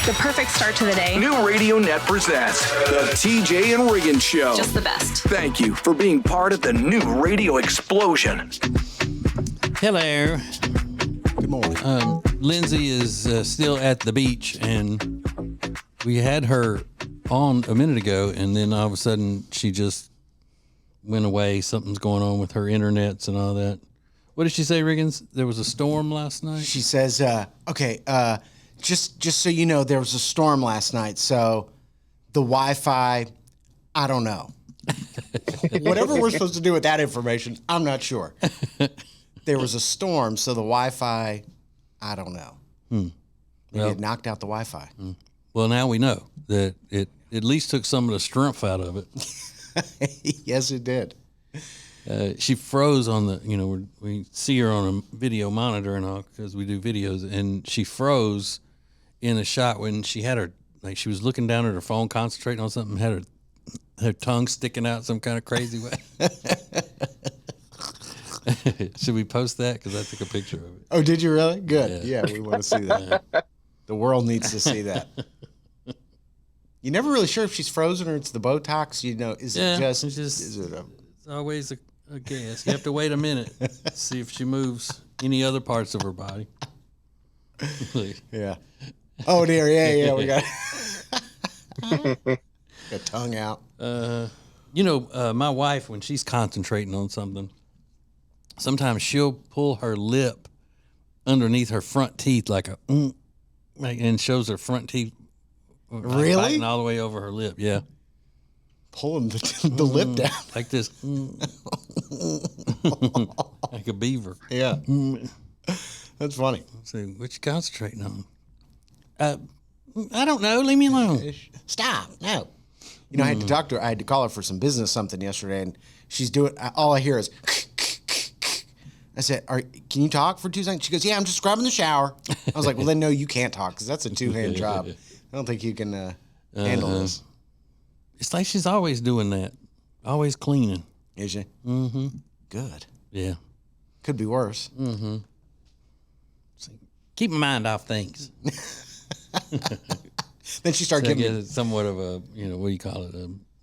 The perfect start to the day. New Radio Net presents the TJ and Riggins Show. Just the best. Thank you for being part of the new radio explosion. Hello. Good morning. Lindsay is still at the beach, and we had her on a minute ago, and then all of a sudden she just went away. Something's going on with her internets and all that. What did she say, Riggins? There was a storm last night? She says, just so you know, there was a storm last night, so the Wi-Fi, I don't know. Whatever we're supposed to do with that information, I'm not sure. There was a storm, so the Wi-Fi, I don't know. Maybe it knocked out the Wi-Fi. Well, now we know that it at least took some of the strength out of it. Yes, it did. She froze on the, we see her on a video monitor and all because we do videos, and she froze in a shot when she had her, like she was looking down at her phone, concentrating on something, had her tongue sticking out some kind of crazy way. Should we post that? Because I took a picture of it. Oh, did you really? Good. Yeah, we want to see that. Yeah. The world needs to see that. You're never really sure if she's frozen or it's the Botox. Is it It's always a guess. You have to wait a minute, see if she moves any other parts of her body. Yeah. Oh dear, yeah, we got a tongue out. My wife, when she's concentrating on something, sometimes she'll pull her lip underneath her front teeth and shows her front teeth really biting all the way over her lip. Yeah. Pulling the lip down. Like this. Like a beaver. Yeah. That's funny. So, what you concentrating on? I don't know. Leave me alone. Stop. No. I had to talk to her. I had to call her for some business something yesterday, and she's doing, all I hear is, I said, can you talk for 2 seconds? She goes, yeah, I'm just scrubbing the shower. I was like, well, then no, you can't talk because that's a 2-hand job. I don't think you can handle this. It's like she's always doing that. Always cleaning. Is she? Mm-hmm. Good. Yeah. Could be worse. Mm-hmm. So keep my mind off things. Then she started giving me somewhat of a, what do you call it?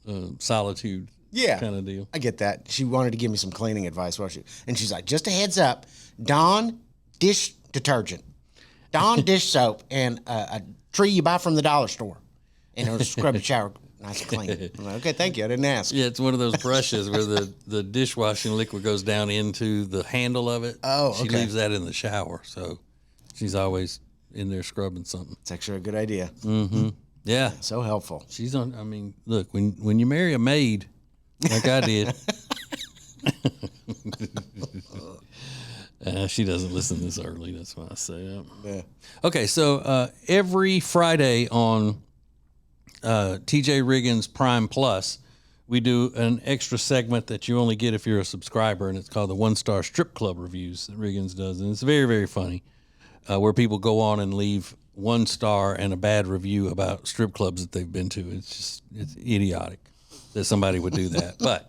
A solitude kind of deal. I get that. She wanted to give me some cleaning advice. And she's like, just a heads up, Dawn dish detergent, Dawn dish soap, and a tree you buy from the dollar store. And it'll scrub the shower nice and clean. I'm like, okay, thank you. I didn't ask. Yeah, it's one of those brushes where the dishwashing liquid goes down into the handle of it. Oh, okay. She leaves that in the shower, so she's always in there scrubbing something. It's actually a good idea. Mm-hmm. Yeah. So helpful. She's on. I mean, look, when you marry a maid, like I did, she doesn't listen this early. That's why I say that. Yeah. Okay, so every Friday on TJ Riggins Prime Plus, we do an extra segment that you only get if you're a subscriber, and it's called the 1-Star Strip Club Reviews that Riggins does, and it's very, very funny, where people go on and leave 1 star and a bad review about strip clubs that they've been to. It's idiotic that somebody would do that. But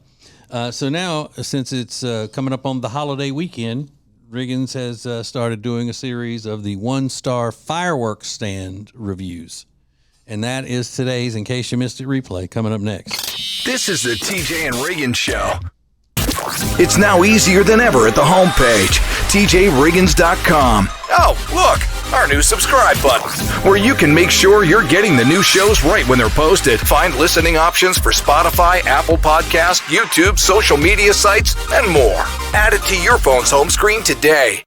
so now, since it's coming up on the holiday weekend, Riggins has started doing a series of the 1-Star Fireworks Stand reviews. And that is today's, in case you missed it, replay coming up next. This is the TJ and Riggins Show. It's now easier than ever at the homepage, tjriggins.com. Oh, look, our new subscribe button, where you can make sure you're getting the new shows right when they're posted. Find listening options for Spotify, Apple Podcasts, YouTube, social media sites, and more. Add it to your phone's home screen today.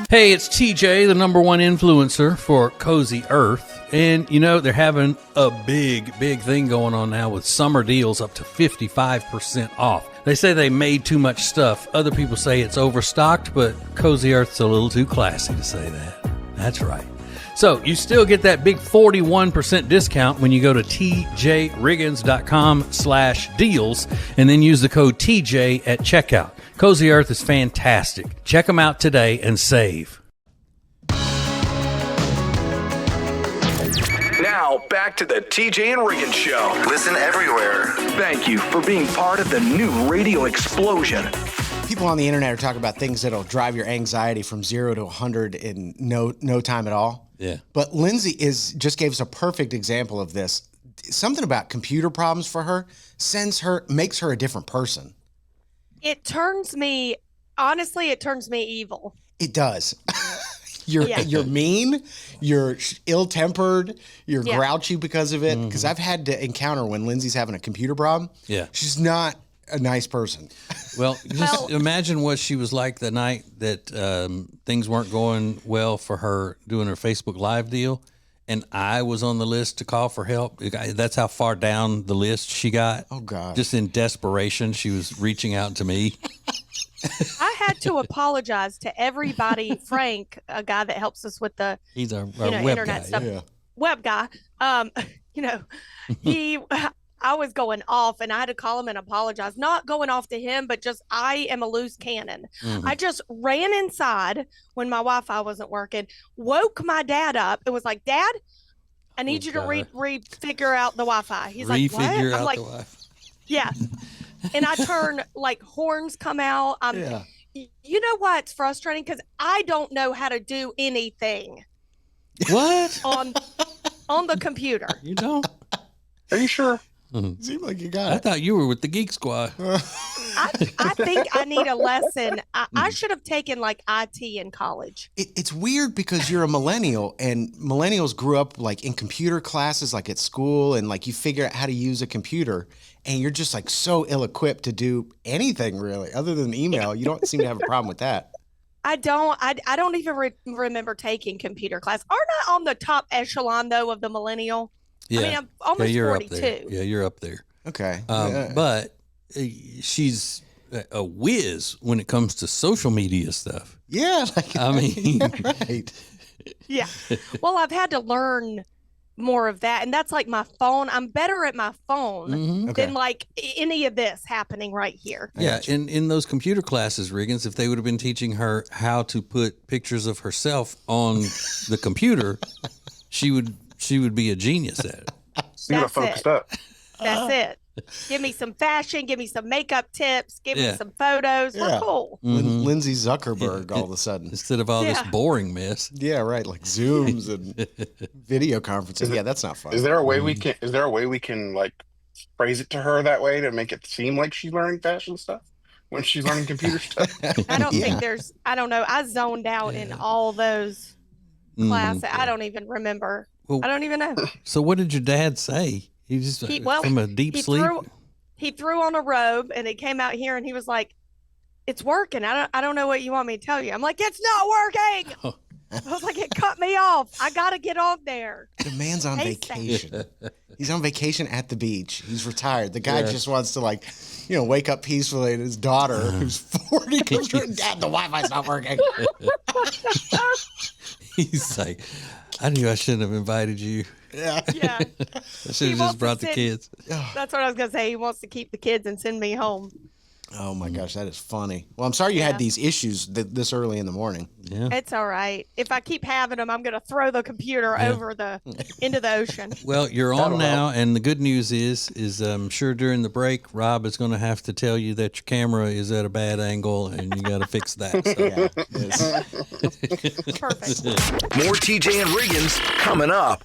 Hey, it's TJ, the #1 influencer for Cozy Earth. And, they're having a big thing going on now with summer deals up to 55% off. They say they made too much stuff. Other people say it's overstocked, but Cozy Earth's a little too classy to say that. That's right. So you still get that big 41% discount when you go to tjriggins.com/deals and then use the code TJ at checkout. Cozy Earth is fantastic. Check them out today and save. Now, back to the TJ and Riggins Show. Listen everywhere. Thank you for being part of the new radio explosion. People on the internet are talking about things that'll drive your anxiety from 0 to 100 in no time at all. Yeah. But Lindsay just gave us a perfect example of this. Something about computer problems for her makes her a different person. It turns me evil. It does. You're mean, you're ill-tempered, you're grouchy because of it. Because I've had to encounter when Lindsay's having a computer problem. Yeah. She's not a nice person. Well, just imagine what she was like the night that things weren't going well for her doing her Facebook Live deal, and I was on the list to call for help. That's how far down the list she got. Oh, God. Just in desperation, she was reaching out to me. I had to apologize to everybody. Frank, a guy that helps us with the He's our web internet guy. stuff, Yeah. web guy. I was going off, and I had to call him and apologize. Not going off to him, but just I am a loose cannon. I just ran inside when my Wi-Fi wasn't working, woke my dad up, and was like, "Dad, I need you to refigure out the Wi-Fi." He's like, "What?" I'm like, the Wi-Fi. "Yeah." And I turn, like, horns come out. You know what's frustrating? Because I don't know how to do anything. What? on the computer. You don't? Are you sure? Seemed like you got I it. thought you were with the Geek Squad. I think I need a lesson. I should have taken, like, IT in college. It's weird because you're a millennial, and millennials grew up like in computer classes, like at school, and like you figure out how to use a computer, and you're just like so ill-equipped to do anything really other than email. You don't seem to have a problem with that. I don't even remember taking computer class. Aren't I on the top echelon, though, of the millennial? Yeah. I mean, I'm almost you're 42. Up there. Yeah, you're up there. Okay. But she's a whiz when it comes to social media stuff. Yeah. Like, I mean, right. Yeah. Well, I've had to learn more of that. And that's like my phone. I'm better at my phone Okay. than like any of this happening right here. yeah. In those computer classes, Riggins, if they would have been teaching her how to put pictures of herself on the computer, she would be a genius at it. You got focused up. That's it. Give me some fashion. Give me some makeup tips. Give me some photos. Yeah. We're cool. Lindsay Zuckerberg all of a sudden. Instead of all this boring mess. Yeah, right. Like Zooms and video conferencing. Yeah, that's not fun. Is there a way we can like phrase it to her that way to make it seem like she's learning fashion stuff when she's learning computer stuff? I don't think I don't know. I zoned out in all those classes. I don't even remember. Well, I don't even know. So what did your dad say? He just from a deep sleep. He threw on a robe and it came out here and he was like, "It's working. I don't know what you want me to tell you." I'm like, "It's not working." I was like, "It cut me off. I gotta get on there." The man's on vacation. He's on vacation at the beach. He's retired. The guy just wants to wake up peacefully, and his daughter, who's 40, comes to her, "Dad, the Wi-Fi's not working." He's like, "I knew I shouldn't have invited you. Yeah. I should have just brought the kids." That's what I was gonna say. He wants to keep the kids and send me home. Oh my gosh, that is funny. Well, I'm sorry you had these issues this early in the morning. Yeah. It's all right. If I keep having them, I'm gonna throw the computer over into the ocean. Well, you're on now, and the good news is I'm sure during the break, Rob is going to have to tell you that your camera is at a bad angle, and you got to fix that. So. Perfect. More TJ and Riggins coming up.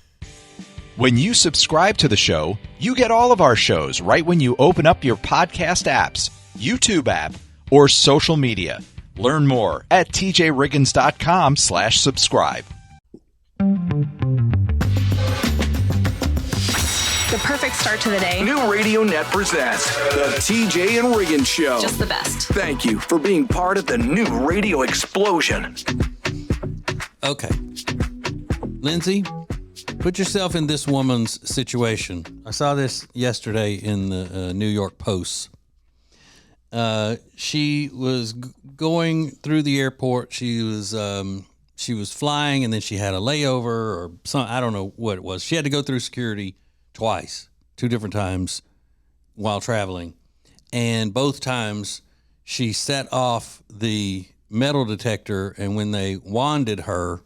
When you subscribe to the show, you get all of our shows right when you open up your podcast apps, YouTube app, or social media. Learn more at tjriggins.com/subscribe. The perfect start to the day. New Radio Net presents the TJ and Riggins Show. Just the best. Thank you for being part of the new radio explosion. Okay. Lindsay, put yourself in this woman's situation. I saw this yesterday in the New York Post. She was going through the airport. She was flying, and then she had a layover or something. I don't know what it was. She had to go through security twice, 2 different times while traveling. And both times she set off the metal detector, and when they wanded her,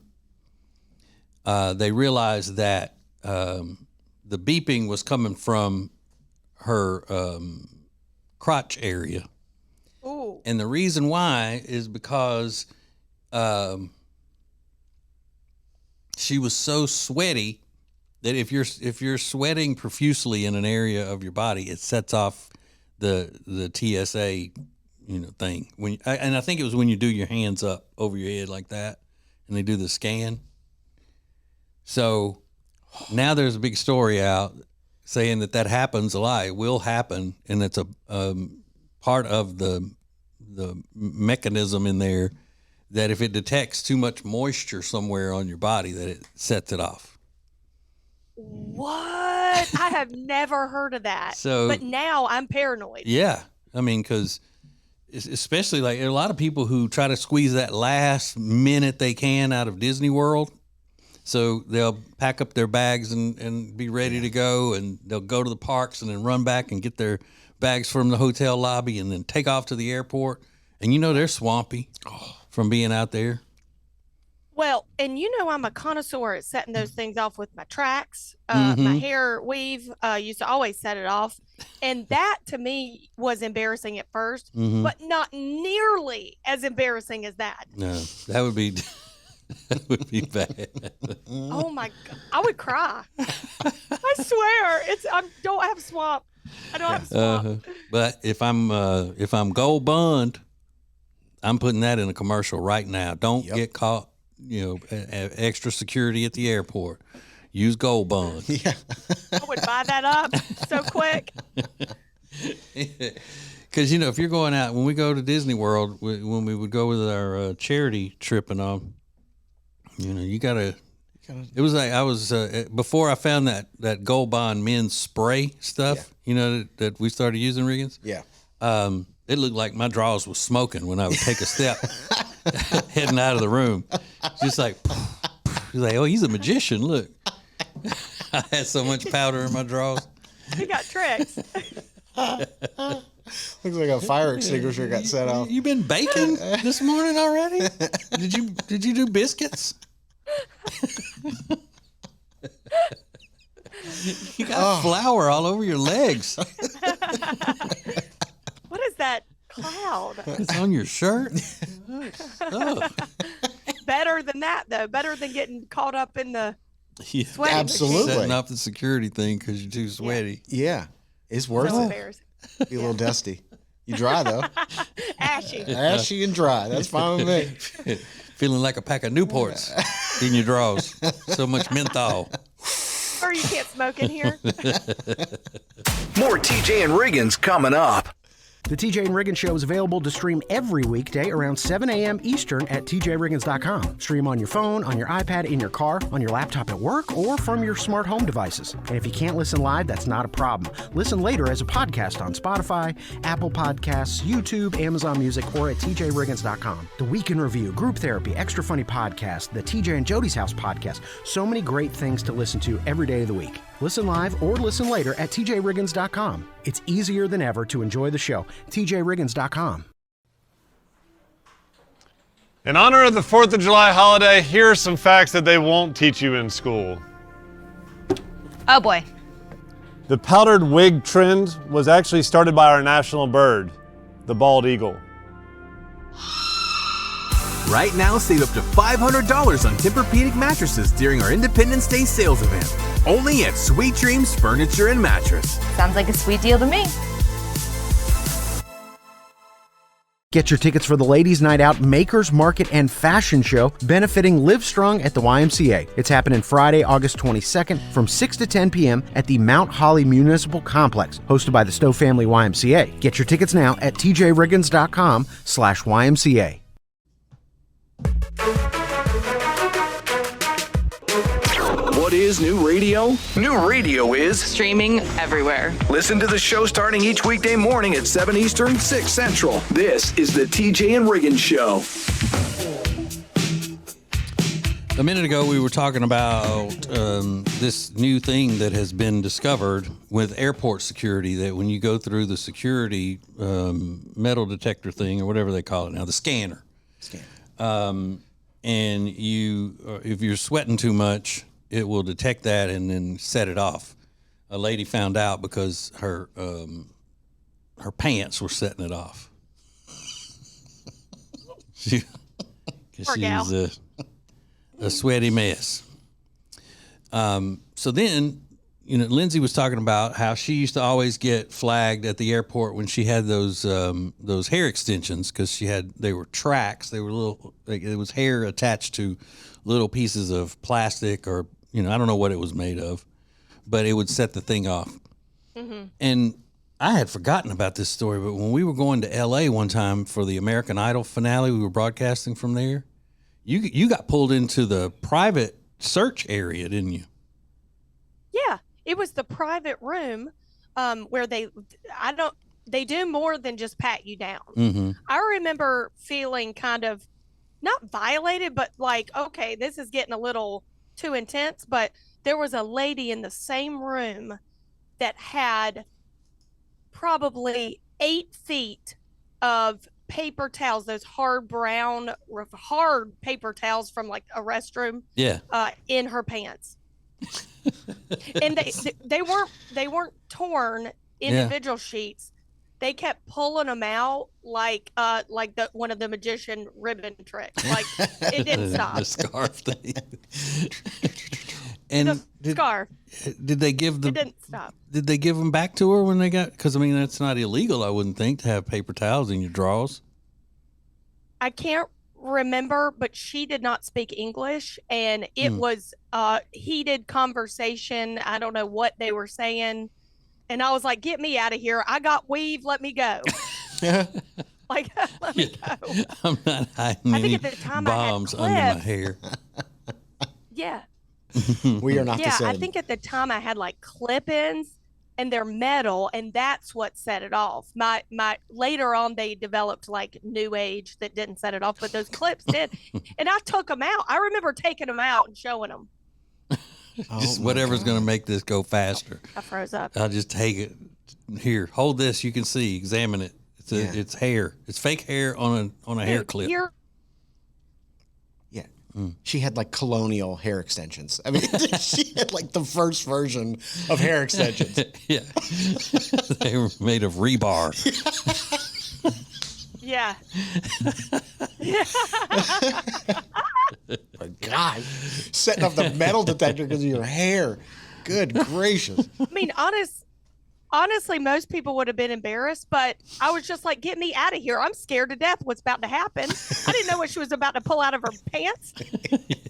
they realized that the beeping was coming from her crotch area. Ooh. And the reason why is because she was so sweaty that if you're sweating profusely in an area of your body, it sets off the TSA thing. And I think it was when you do your hands up over your head like that, and they do the scan. So now there's a big story out saying that happens a lot. It will happen, and it's a part of the mechanism in there that if it detects too much moisture somewhere on your body, that it sets it off. What? I have never heard of that. So, but now I'm paranoid. Yeah. I mean, because especially like a lot of people who try to squeeze that last minute they can out of Disney World. So they'll pack up their bags and be ready to go, and they'll go to the parks and then run back and get their bags from the hotel lobby and then take off to the airport. And they're swampy from being out there. Well, and I'm a connoisseur at setting those things off with my tracks. My hair weave used to always set it off. And that to me was embarrassing at first, but not nearly as embarrassing as that. No, that would be bad. Oh my God. I would cry. I swear. I don't have swamp. I don't have swamp. But if I'm gold bond, I'm putting that in a commercial right now. Don't get caught, extra security at the airport. Use gold bond. Yeah. I would buy that up so quick. Because, if you're going out, when we go to Disney World, when we would go with our charity trip and all, you got to, it was like I was, before I found that Gold Bond men's spray stuff, that we started using, Riggins. Yeah. It looked like my drawers was smoking when I would take a step heading out of the room. Just like, he's like, oh, he's a magician. Look. I had so much powder in my drawers. You got tricks. Looks like a fire extinguisher got set off. You been baking this morning already? Did you do biscuits? You got flour all over your legs. What is that cloud? It's on your shirt. Oh. Better than that, though. Better than getting caught up in the sweaty Absolutely. Setting off the security thing because you're too sweaty. Yeah. It's worth So it. embarrassing. Be a little dusty. You dry, though. Ashy. Ashy and dry. That's fine with me. Feeling like a pack of Newports in your drawers. So much menthol. Or you can't smoke in here. More TJ and Riggins coming up. The TJ and Riggins Show is available to stream every weekday around 7 a.m. Eastern at tjriggins.com. Stream on your phone, on your iPad, in your car, on your laptop at work, or from your smart home devices. And if you can't listen live, that's not a problem. Listen later as a podcast on Spotify, Apple Podcasts, YouTube, Amazon Music, or at tjriggins.com. The Week in Review, Group Therapy, Extra Funny Podcast, the TJ and Jody's House Podcast. So many great things to listen to every day of the week. Listen live or listen later at tjriggins.com. It's easier than ever to enjoy the show. tjriggins.com. In honor of the 4th of July holiday, here are some facts that they won't teach you in school. Oh boy. The powdered wig trend was actually started by our national bird, the bald eagle. Right now, save up to $500 on Tempur-Pedic mattresses during our Independence Day sales event. Only at Sweet Dreams Furniture and Mattress. Sounds like a sweet deal to me. Get your tickets for the Ladies' Night Out Makers Market and Fashion Show benefiting Livestrong at the YMCA. It's happening Friday, August 22nd from 6 to 10 p.m. at the Mount Holly Municipal Complex, hosted by the Stowe Family YMCA. Get your tickets now at tjriggins.com/YMCA. What is new radio? New radio is Streaming everywhere. listen to the show starting each weekday morning at 7 Eastern, 6 Central. This is the TJ and Riggins Show. A minute ago, we were talking about this new thing that has been discovered with airport security, that when you go through the security metal detector thing, or whatever they call it now, the scanner. And if you're sweating too much, it will detect that and then set it off. a lady found out because her pants were setting it off. Poor gal. She's a sweaty mess. So then, Lindsay was talking about how she used to always get flagged at the airport when she had those hair extensions because they were tracks. They were it was hair attached to little pieces of plastic or, I don't know what it was made of, but it would set the thing off. Mm-hmm. And I had forgotten about this story, but when we were going to LA one time for the American Idol finale, we were broadcasting from there. You got pulled into the private search area, didn't you? Yeah, it was the private room where they do more than just pat you down. Mm-hmm. I remember feeling kind of not violated, but like, okay, this is getting a little too intense. But there was a lady in the same room that had probably 8 feet of paper towels, those hard paper towels from like a restroom, in her pants. And they weren't torn individual sheets. They kept pulling them out like one of the magician ribbon tricks. Like it didn't stop. The scarf thing. And scarf. Did they give It didn't stop. Did they give them back to her when they got? Because that's not illegal. I wouldn't think to have paper towels in your drawers. I can't remember, but she did not speak English, and it was heated conversation. I don't know what they were saying, and I was like, "Get me out of here! I got weave. Let me go." Like, let me go. I'm not hiding any bombs under my hair. Yeah. We are not the same. I think at the time I had like clip-ins, and they're metal, and that's what set it off. My later on they developed like new age that didn't set it off, but those clips did, and I took them out. I remember taking them out and showing them. Just whatever's going to make this go faster. I froze up. I'll just take it. Here, hold this. You can see. Examine it. It's hair. It's fake hair on a hair clip. Yeah. She had like colonial hair extensions. I mean, she had like the first version of hair extensions. Yeah. They were made of rebar. Yeah. My God. Setting off the metal detector because of your hair. Good gracious. I mean, honestly, most people would have been embarrassed, but I was just like, get me out of here. I'm scared to death what's about to happen. I didn't know what she was about to pull out of her pants.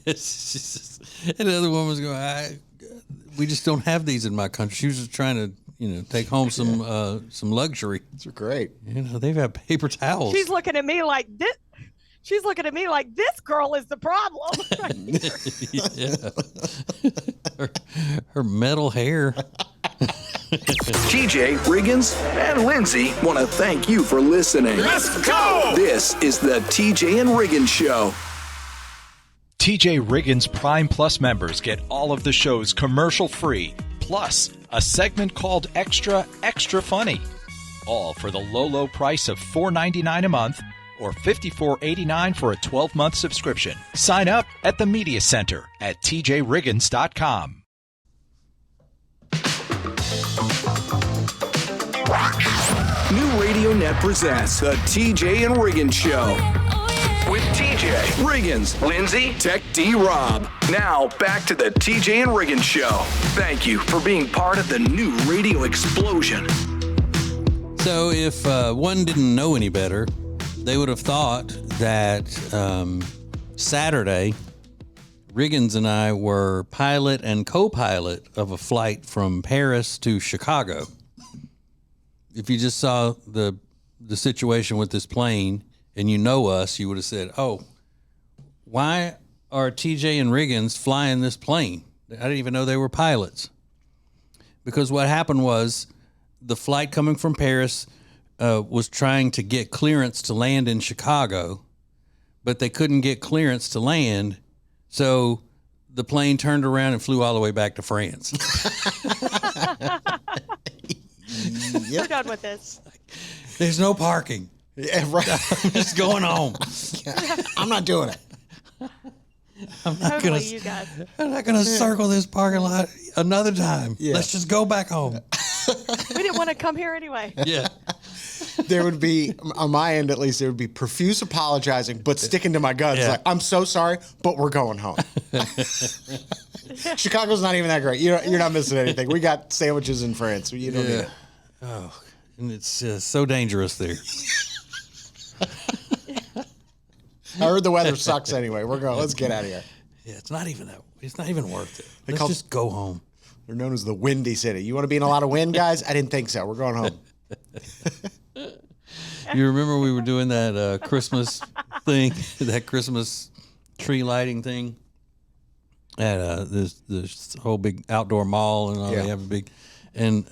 Yes. And the other woman was going, we just don't have these in my country. She was just trying to, take home some luxury. These are great. They've had paper towels. She's looking at me like this. She's looking at me like this girl is the problem. Yeah. Her metal hair. TJ, Riggins, and Lindsay want to thank you for listening. Let's go! This is the TJ and Riggins Show. TJ Riggins Prime Plus members get all of the shows commercial free, plus a segment called Extra Extra Funny. All for the low price of $4.99 a month or $54.89 for a 12-month subscription. Sign up at the Media Center at tjriggins.com. New Radio Net presents the TJ and Riggins Show. With TJ, Riggins, Lindsay, Tech D Rob. Now, back to the TJ and Riggins Show. Thank you for being part of the new radio explosion. So if one didn't know any better, they would have thought that Saturday, Riggins and I were pilot and co-pilot of a flight from Paris to Chicago. If you just saw the situation with this plane and you know us, you would have said, oh, why are TJ and Riggins flying this plane? I didn't even know they were pilots. Because what happened was the flight coming from Paris was trying to get clearance to land in Chicago, but they couldn't get clearance to land, so the plane turned around and flew all the way back to France. We're done with this. There's no parking. Yeah, right. I'm just going home. I'm not doing it. I'm not Totally, gonna, you guys. I'm not gonna circle this parking lot another time. Yeah. Let's just go back home. We didn't want to come here anyway. Yeah. There would be, on my end at least, there would be profuse apologizing, but sticking to my guns. Yeah. Like, I'm so sorry, but we're going home. Chicago's not even that great. You're not missing anything. We got sandwiches in France. You don't need it. Oh, and it's so dangerous there. I heard the weather sucks anyway. We're going. Let's get out of here. Yeah, it's not even worth it. Let's call- just go home. They're known as the Windy City. You want to be in a lot of wind, guys? I didn't think so. We're going home. You remember we were doing that Christmas thing, that Christmas tree lighting thing at this whole big outdoor mall, and all Yeah. they have a big and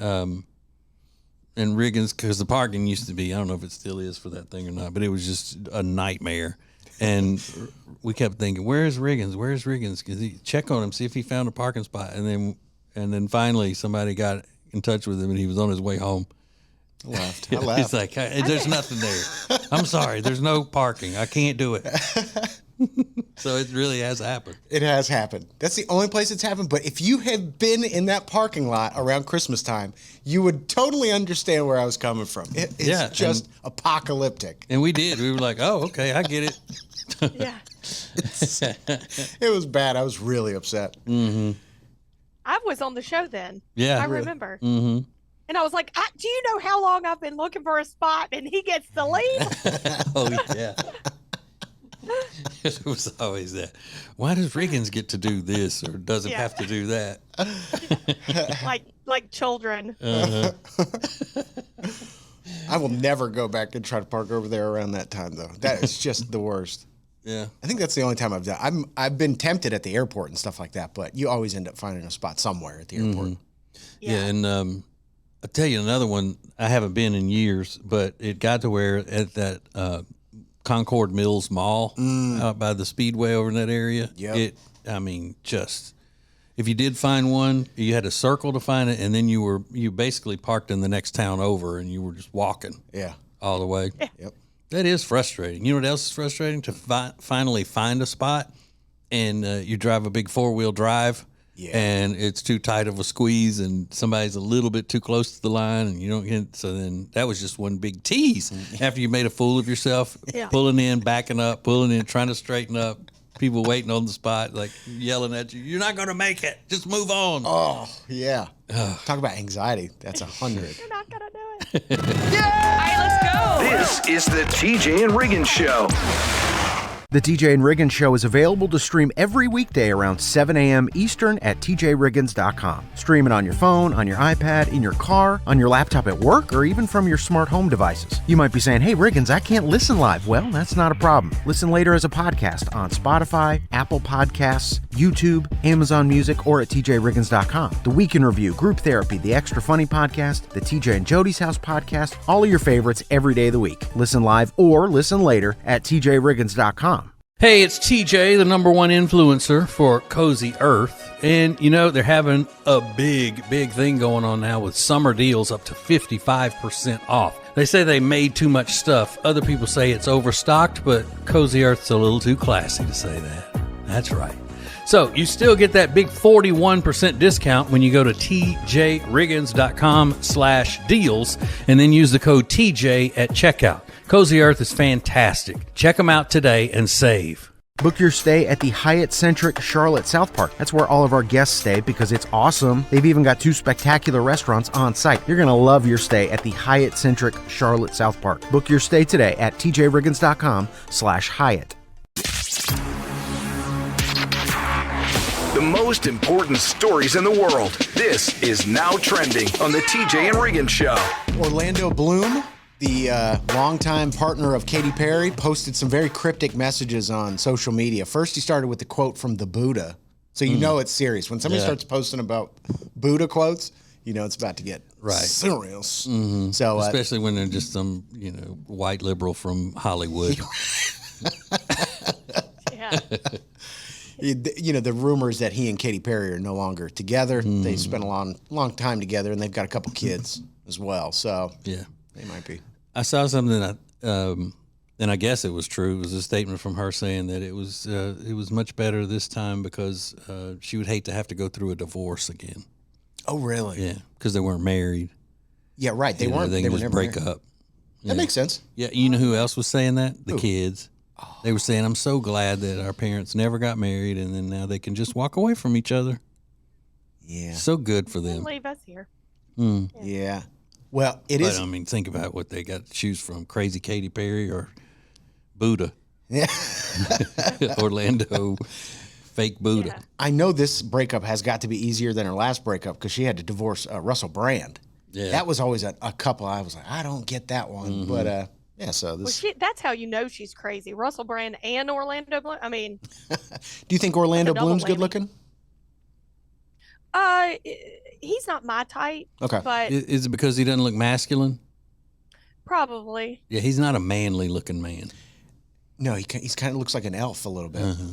Riggins, because the parking used to be, I don't know if it still is for that thing or not, but it was just a nightmare. And we kept thinking, where's Riggins? Where's Riggins? Because he check on him, see if he found a parking spot. And then finally somebody got in touch with him, and he was on his way home. I left. He's like, there's nothing there. I'm sorry, there's no parking. I can't do it. So it really has happened. It has happened. That's the only place it's happened. But if you had been in that parking lot around Christmas time, you would totally understand where I was coming from. It's just apocalyptic. And we did. We were like, oh, okay, I get it. Yeah. It was bad. I was really upset. Mm-hmm. I was on the show then. Yeah. I remember. Mm-hmm. And I was like, do you know how long I've been looking for a spot and he gets to leave? Oh, yeah. It was always that. Why does Riggins get to do this or doesn't have to do that? like children. Uh-huh. I will never go back and try to park over there around that time, though. That is just the worst. Yeah. I think that's the only time I've done. I've been tempted at the airport and stuff like that, but you always end up finding a spot somewhere at the airport. Mm-hmm. Yeah, and I'll tell you another one. I haven't been in years, but it got to where at that Concord Mills Mall out by the Speedway over in that area. Yep. Just if you did find one, you had a circle to find it, and then you basically parked in the next town over, and you were just walking. Yeah. All the way. Yep. That is frustrating. You know what else is frustrating? To finally find a spot, and you drive a big 4-wheel drive. Yeah. And it's too tight of a squeeze, and somebody's a little bit too close to the line, and you don't get. So then that was just one big tease. After you made a fool of yourself, pulling in, backing up, pulling in, trying to straighten up, people waiting on the spot, like yelling at you, "You're not going to make it. Just move on." Oh yeah. Talk about anxiety. That's 100. You're not gonna do it. All right, let's go. This is the TJ and Riggins Show. The TJ and Riggins Show is available to stream every weekday around 7 a.m. Eastern at tjriggins.com. Stream it on your phone, on your iPad, in your car, on your laptop at work, or even from your smart home devices. You might be saying, hey, Riggins, I can't listen live. Well, that's not a problem. Listen later as a podcast on Spotify, Apple Podcasts, YouTube, Amazon Music, or at tjriggins.com. The Week in Review, Group Therapy, The Extra Funny Podcast, the TJ and Jody's House Podcast, all of your favorites every day of the week. Listen live or listen later at tjriggins.com. Hey, it's TJ, the #1 influencer for Cozy Earth. And, they're having a big thing going on now with summer deals up to 55% off. They say they made too much stuff. Other people say it's overstocked, but Cozy Earth's a little too classy to say that. That's right. So you still get that big 41% discount when you go to tjriggins.com/deals and then use the code TJ at checkout. Cozy Earth is fantastic. Check them out today and save. Book your stay at the Hyatt Centric Charlotte South Park. That's where all of our guests stay because it's awesome. They've even got 2 spectacular restaurants on site. You're going to love your stay at the Hyatt Centric Charlotte South Park. Book your stay today at tjriggins.com/Hyatt. The most important stories in the world. This is Now Trending on the TJ and Riggins Show. Orlando Bloom, the longtime partner of Katy Perry, posted some very cryptic messages on social media. First, he started with the quote from the Buddha. So you know it's serious. When somebody starts posting about Buddha quotes, you know it's about to get serious. Mm-hmm. So, especially when they're just some, white liberal from Hollywood. Yeah. The rumors that he and Katy Perry are no longer together. They spent a long time together, and they've got a couple kids as well. So yeah, they might be. I saw something that And I guess it was true. It was a statement from her saying that it was much better this time because she would hate to have to go through a divorce again. Oh, really? Yeah, because they weren't married. Yeah, right. They weren't. They They can were just never break married. up. That makes sense. Yeah, you know who else was saying that? The kids. They were saying, "I'm so glad that our parents never got married, and then now they can just walk away from each other." Yeah. So good for them. Leave us here. Yeah. Well, it But is. I mean, think about what they got to choose from: Crazy Katy Perry or Buddha, Yeah. Orlando, fake Buddha. Yeah. I know this breakup has got to be easier than her last breakup because she had to divorce Russell Brand. Yeah. That was always a couple. I was like, I don't get that one. But yeah, so Well, this. that's how you know she's crazy. Russell Brand and Orlando Bloom. I mean, Do you think Orlando That's a double Bloom's good whammy. looking? he's not my type. Okay. But Is it because he doesn't look masculine? probably. Yeah, he's not a manly looking man. No, he's kind of looks like an elf a little bit, Uh-huh.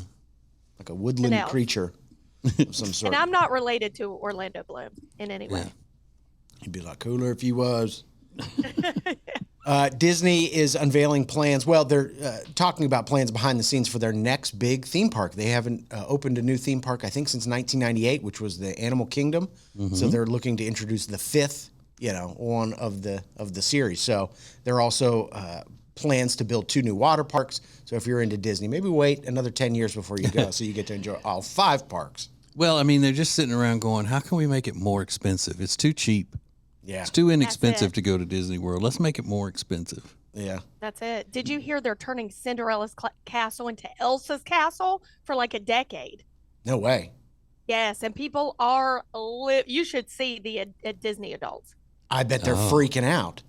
like a woodland elf. creature of some sort. And I'm not related to Orlando Bloom in any way. Yeah. He'd be a lot cooler if he was. Disney is unveiling plans. Well, they're talking about plans behind the scenes for their next big theme park. They haven't opened a new theme park, I think, since 1998, which was the Animal Kingdom. So they're looking to introduce the fifth, one of the series. So there are also plans to build 2 new water parks. So if you're into Disney, maybe wait another 10 years before you go, so you get to enjoy all 5 parks. Well, I mean, they're just sitting around going, how can we make it more expensive? It's too cheap. Yeah, It's too inexpensive it. to go to Disney World. Let's make it more expensive. yeah. That's it. Did you hear they're turning Cinderella's castle into Elsa's castle for like a decade? No way. Yes, and people are you should see the Disney adults. I bet they're freaking out.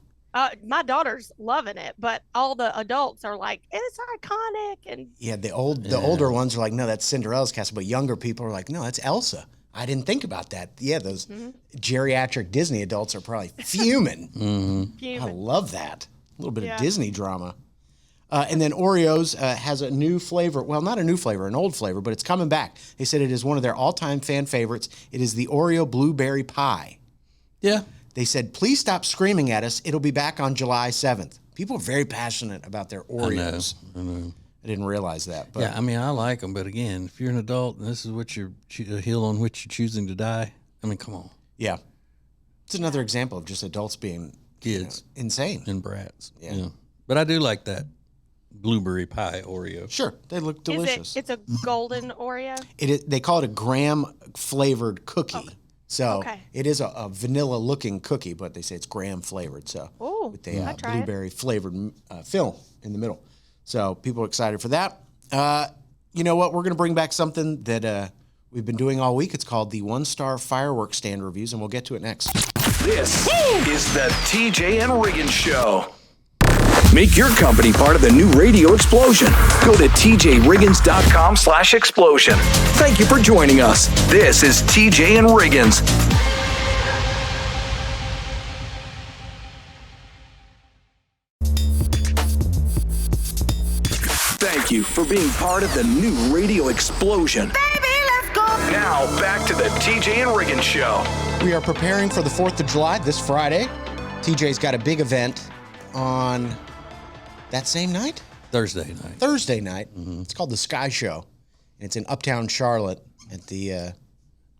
My daughter's loving it, but all the adults are like, it's iconic. And Yeah, the older ones are like, no, that's Cinderella's castle, but younger people are like, no, that's Elsa. I didn't think about that. Yeah, those geriatric Disney adults are probably fuming. I fuming. love that. A little bit Yeah. of Disney drama. And then Oreos has a new flavor. Well, not a new flavor, an old flavor, but it's coming back. They said it is one of their all-time fan favorites. It is the Oreo blueberry pie. Yeah. They said, please stop screaming at us. It'll be back on July 7th. People are very passionate about their Oreos. I know. I didn't realize that. But Yeah, I mean, I like them, but again, if you're an adult and this is what you're a hill on which you're choosing to die, I mean, come on, yeah, it's another example of just adults being kids insane. and brats. Yeah. But I do like that blueberry pie Oreo. Sure, they look delicious. It's a golden Oreo. They call it a graham flavored cookie. So Okay. it is a vanilla looking cookie, but they say it's graham flavored. So Ooh, with the I'd try it. blueberry flavored film in the middle. So people are excited for that. You know what? We're going to bring back something that we've been doing all week. It's called the 1-star fireworks stand reviews, and we'll get to it next. This is the TJ and Riggins Show. Make your company part of the new radio explosion. Go to tjriggins.com/explosion. Thank you for joining us. This is TJ and Riggins. Thank you for being part of the new radio explosion. Baby, let's go. Now back to the TJ and Riggins Show. We are preparing for the 4th of July this Friday. TJ's got a big event on that same night? Thursday night. Thursday night. It's called the Sky Show. And it's in Uptown Charlotte at the,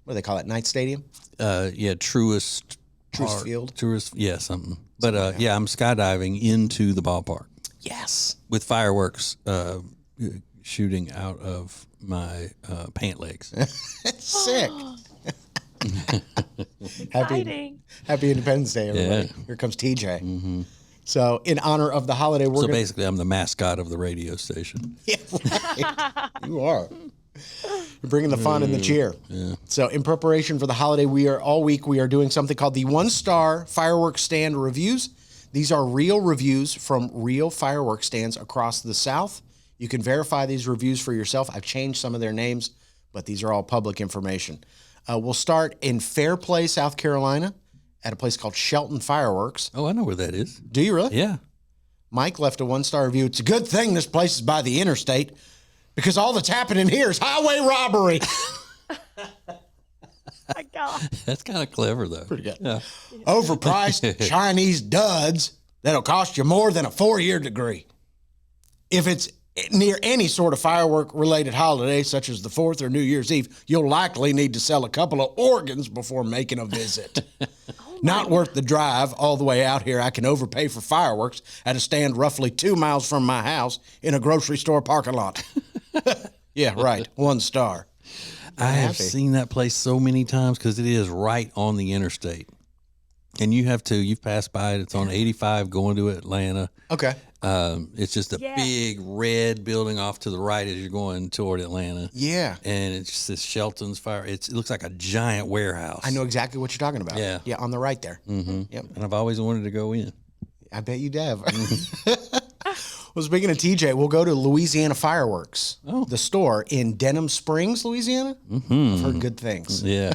what do they call it, Knight Stadium? Yeah, Truist Park. Field? Truist, yeah, something. But yeah, I'm skydiving into the ballpark Yes. with fireworks shooting out of my pant legs. Sick. Exciting. Happy Independence Day, everybody. Yeah. Here comes TJ. So in honor of the holiday, we're So gonna, basically, I'm the mascot of the radio station. Yeah, right. You are. You're bringing the fun and the cheer. Yeah. So in preparation for the holiday, all week we are doing something called the 1-star fireworks stand reviews. These are real reviews from real fireworks stands across the South. You can verify these reviews for yourself. I've changed some of their names, but these are all public information. We'll start in Fairplay, South Carolina, at a place called Shelton Fireworks. Oh, I know where that is. Do you really? Yeah. Mike left a 1-star review. It's a good thing this place is by the interstate because all that's happening here is highway robbery. My God. That's kind of clever, though. Pretty good. Yeah. Overpriced Chinese duds that'll cost you more than a 4-year degree. If it's near any sort of firework-related holiday, such as the 4th or New Year's Eve, you'll likely need to sell a couple of organs before making a visit. Not worth the drive all the way out here. I can overpay for fireworks at a stand roughly 2 miles from my house in a grocery store parking lot. Yeah, right. 1 star. I have seen that place so many times because it is right on the interstate. And you've passed by it. It's on 85 going to Atlanta. Okay. It's just a big red building off to the right as you're going toward Atlanta. Yeah. And it's just this Shelton's Fire. It looks like a giant warehouse. I know exactly what you're talking about. Yeah. Yeah, on the right there. Mm-hmm. Yep. And I've always wanted to go in. I bet you have. Well, speaking of TJ, we'll go to Louisiana Fireworks, the store in Denham Springs, Louisiana. Mm-hmm. I've heard good things. Yeah.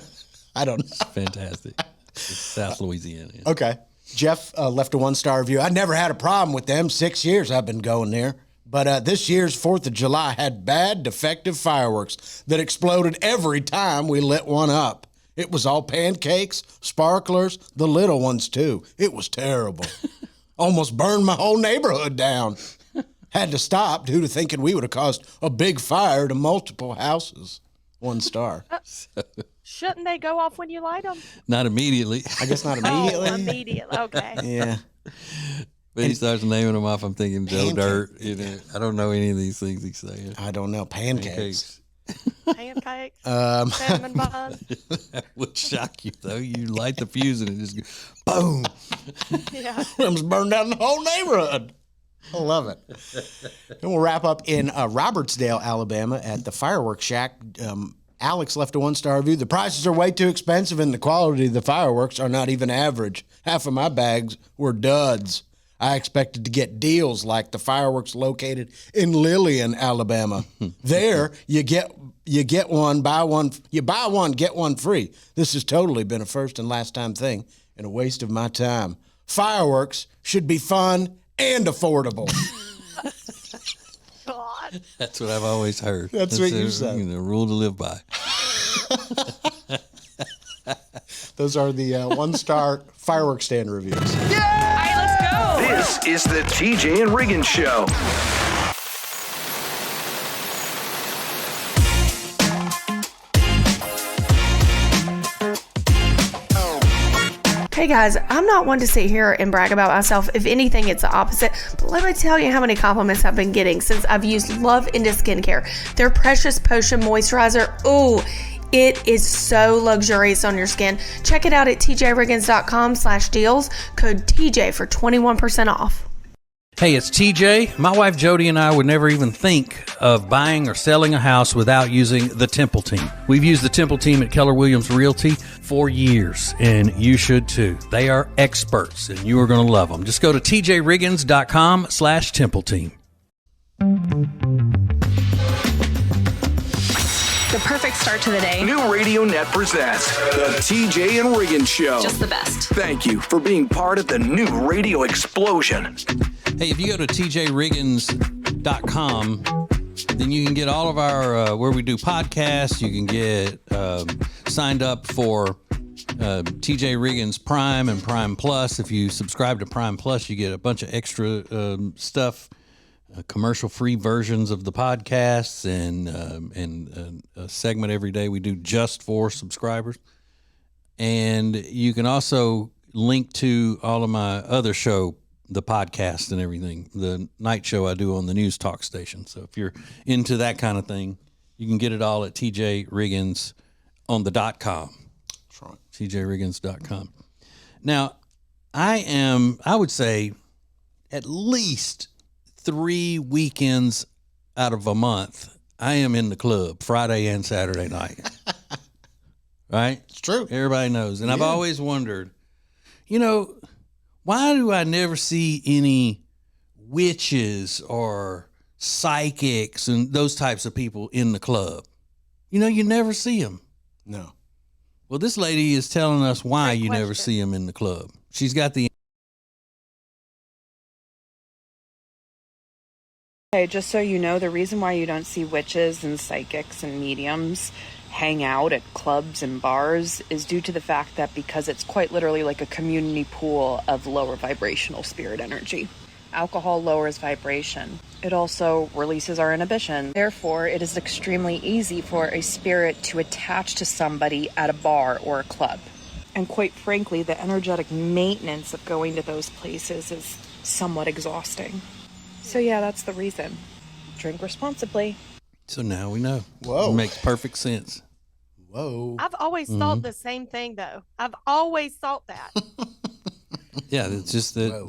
I don't know. It's fantastic. It's South Louisiana. Yeah. Okay. Jeff left a 1-star review. I never had a problem with them. 6 years I've been going there. But this year's 4th of July had bad, defective fireworks that exploded every time we lit one up. It was all pancakes, sparklers, the little ones too. It was terrible. Almost burned my whole neighborhood down. Had to stop due to thinking we would have caused a big fire to multiple houses. 1 star. Shouldn't they go off when you light them? Not immediately. I guess not immediately. Oh, immediately. Okay. Yeah. But he starts naming them off. I'm thinking Joe Dirt. I don't know any of these things he's saying. I don't know. Pancakes. Pancakes. Cinnamon buns. That would shock you, though. You light the fuse and it just goes, boom. Yeah. Almost burned down the whole neighborhood. I love it. And we'll wrap up in Robertsdale, Alabama at the Fireworks Shack. Alex left a 1-star review. The prices are way too expensive and the quality of the fireworks are not even average. Half of my bags were duds. I expected to get deals like the fireworks located in Lillian, Alabama. There, you get one, buy one, you buy one, get one free. This has totally been a first and last time thing and a waste of my time. Fireworks should be fun and affordable. God. That's what I've always heard. That's what you said. A rule to live by. Those are the 1-star fireworks stand reviews. All right, let's go. This is the TJ and Riggins Show. Hey guys, I'm not one to sit here and brag about myself. If anything, it's the opposite. But let me tell you how many compliments I've been getting since I've used Love Into Skincare. Their Precious Potion Moisturizer. Ooh, it is so luxurious on your skin. Check it out at tjriggins.com/deals. Code TJ for 21% off. Hey, it's TJ. My wife Jody and I would never even think of buying or selling a house without using the Temple Team. We've used the Temple Team at Keller Williams Realty for years, and you should too. They are experts, and you are going to love them. Just go to tjriggins.com/Temple Team. The perfect start to the day. New Radio Net presents the TJ and Riggins Show. Just the best. Thank you for being part of the new radio explosion. Hey, if you go to tjriggins.com, then you can get all of our, where we do podcasts. You can get signed up for TJ Riggins Prime and Prime Plus. If you subscribe to Prime Plus, you get a bunch of extra stuff, commercial-free versions of the podcasts, and a segment every day we do just for subscribers. And you can also link to all of my other show, the podcast and everything, the night show I do on the news talk station. So if you're into that kind of thing, you can get it all at TJ Riggins on the .com. That's right. TJRiggins.com. Now, I would say at least 3 weekends out of a month, I am in the club Friday and Saturday night. Right? It's true. Everybody knows. And I've always wondered, why do I never see any witches or psychics and those types of people in the club? You never see them. No. Well, this lady is telling us why you never see them in the club. She's got the... Okay, just so you know, the reason why you don't see witches and psychics and mediums hang out at clubs and bars is due to the fact that because it's quite literally like a community pool of lower vibrational spirit energy. Alcohol lowers vibration. It also releases our inhibition. Therefore, it is extremely easy for a spirit to attach to somebody at a bar or a club. And quite frankly, the energetic maintenance of going to those places is somewhat exhausting. So yeah, that's the reason. Drink responsibly. So now we know. Whoa. It makes perfect sense. Whoa. I've always thought the same thing, though. I've always thought that. Yeah, it's just that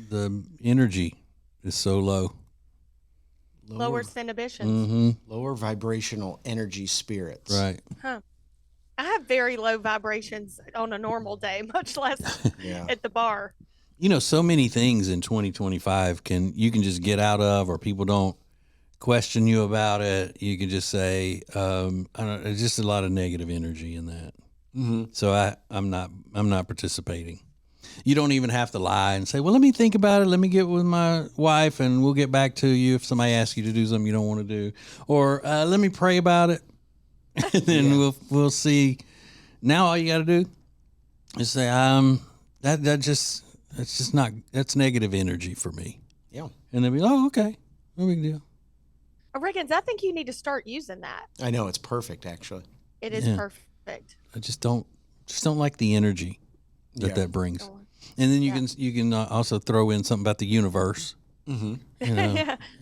the energy is so low. Lowers inhibitions. Mm-hmm. Lower vibrational energy spirits. Right. Huh. I have very low vibrations on a normal day, much less at the bar. You know, so many things in 2025 you can just get out of, or people don't question you about it. You can just say, I don't know, there's just a lot of negative energy in that. Mm-hmm. So I'm not participating. You don't even have to lie and say, well, let me think about it. Let me get with my wife and we'll get back to you if somebody asks you to do something you don't want to do. Or let me pray about it. And then we'll see. Now all you got to do is say, that's negative energy for me. Yeah. And they'll be, oh, okay. No big deal. Riggins, I think you need to start using that. I know, it's perfect, actually. It is perfect. I just don't like the energy that brings. And then you can also throw in something about the universe. Mm-hmm.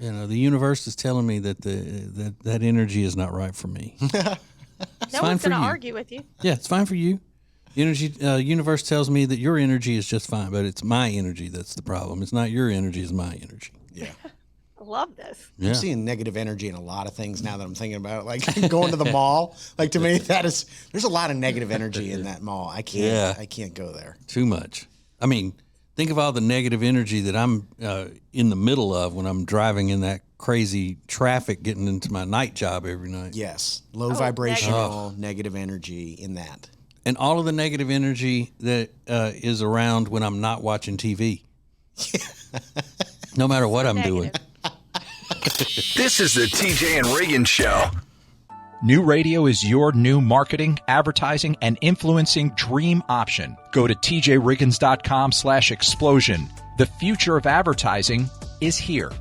You know, the universe is telling me that that energy is not right for me. No one's going to argue with you. Yeah, it's fine for you. Universe tells me that your energy is just fine, but it's my energy that's the problem. It's not your energy, it's my energy. Yeah. I love this. I'm seeing negative energy in a lot of things now that I'm thinking about it. Like going to the mall. Like to me, there's a lot of negative energy in that mall. I can't go there. Too much. I mean, think of all the negative energy that I'm in the middle of when I'm driving in that crazy traffic getting into my night job every night. Yes. Low vibrational negative energy in that. And all of the negative energy that is around when I'm not watching TV. No matter what I'm doing. This is the TJ and Riggins Show. New radio is your new marketing, advertising, and influencing dream option. Go to tjriggins.com/explosion. The future of advertising is here.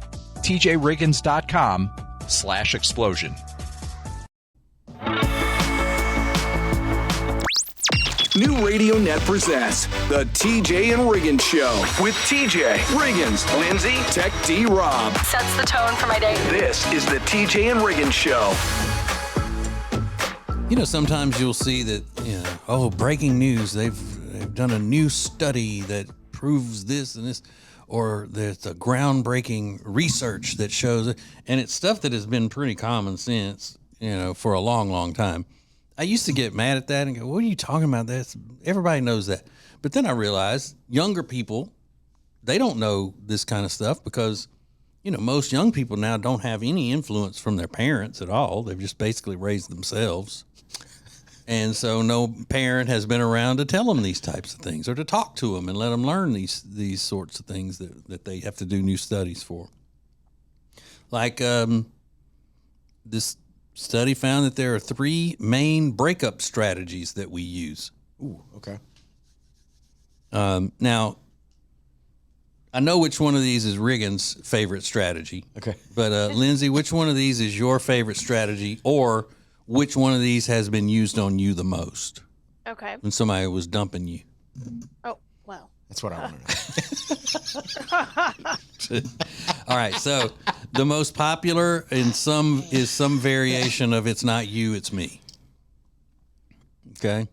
tjriggins.com/explosion. New Radio Net presents the TJ and Riggins Show with TJ, Riggins, Lindsay, Tech D Rob. Sets the tone for my day. This is the TJ and Riggins Show. You know, sometimes you'll see that, breaking news, they've done a new study that proves this and this, or there's a groundbreaking research that shows it, and it's stuff that has been pretty common sense, for a long, long time. I used to get mad at that and go, what are you talking about? Everybody knows that. But then I realized younger people, they don't know this kind of stuff because, most young people now don't have any influence from their parents at all. They've just basically raised themselves. And so no parent has been around to tell them these types of things or to talk to them and let them learn these sorts of things that they have to do new studies for. Like this study found that there are 3 main breakup strategies that we use. Ooh, okay. Now, I know which one of these is Riggins' favorite strategy. Okay. But, Lindsay, which one of these is your favorite strategy, or which one of these has been used on you the most? Okay. When somebody was dumping you. Oh, well. That's what I want to know. All right, so the most popular is some variation of it's not you, it's me. Okay?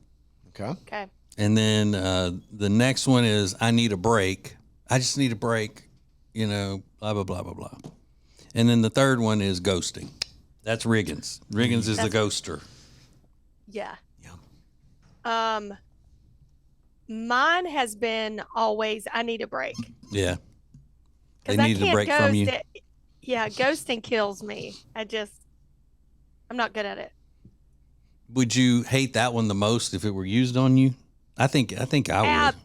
Okay. And then the next one is I need a break. I just need a break, blah, blah, blah, blah, blah. And then the third one is ghosting. That's Riggins. Riggins is the ghoster. Yeah. Mine has been always, I need a break. Yeah. They need a break from you. Yeah, ghosting kills me. I'm not good at it. Would you hate that one the most if it were used on you? I think I would.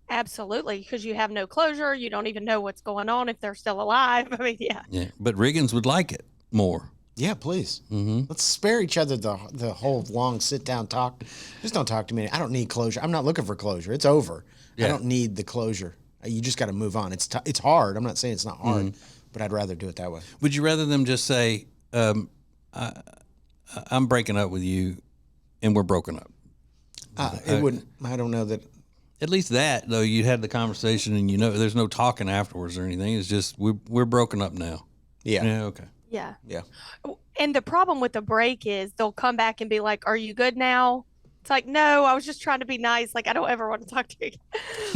Absolutely, because you have no closure. You don't even know what's going on if they're still alive. I mean, yeah. Yeah, but Riggins would like it more. Yeah, please. Mm-hmm. Let's spare each other the whole long sit-down talk. Just don't talk to me. I don't need closure. I'm not looking for closure. It's over. Yeah. I don't need the closure. You just got to move on. It's hard. I'm not saying it's not hard, but I'd rather do it that way. Would you rather them just say, I'm breaking up with you and we're broken up? It wouldn't. I don't know that. At least that, though, you had the conversation and there's no talking afterwards or anything. It's just we're broken up now. Yeah. Yeah, okay. Yeah. Yeah. And the problem with the break is they'll come back and be like, "Are you good now?" It's like, "No, I was just trying to be nice. Like, I don't ever want to talk to you again."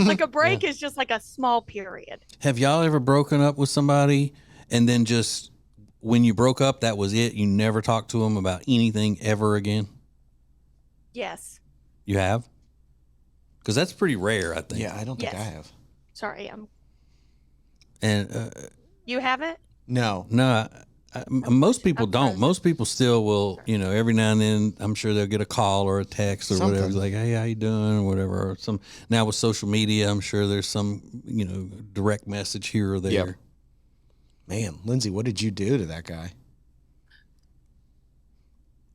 Like a break is just like a small period. Have y'all ever broken up with somebody and then just when you broke up, that was it? You never talked to them about anything ever again? Yes. You have? Because that's pretty rare, I think. Yeah, I don't think I have. Sorry, And you haven't? No. no, most people don't. Most people still will, every now and then, I'm sure they'll get a call or a text or whatever. It's like, hey, how you doing? Or whatever. Or now with social media, I'm sure there's some, direct message here or there. Yep. Man, Lindsay, what did you do to that guy?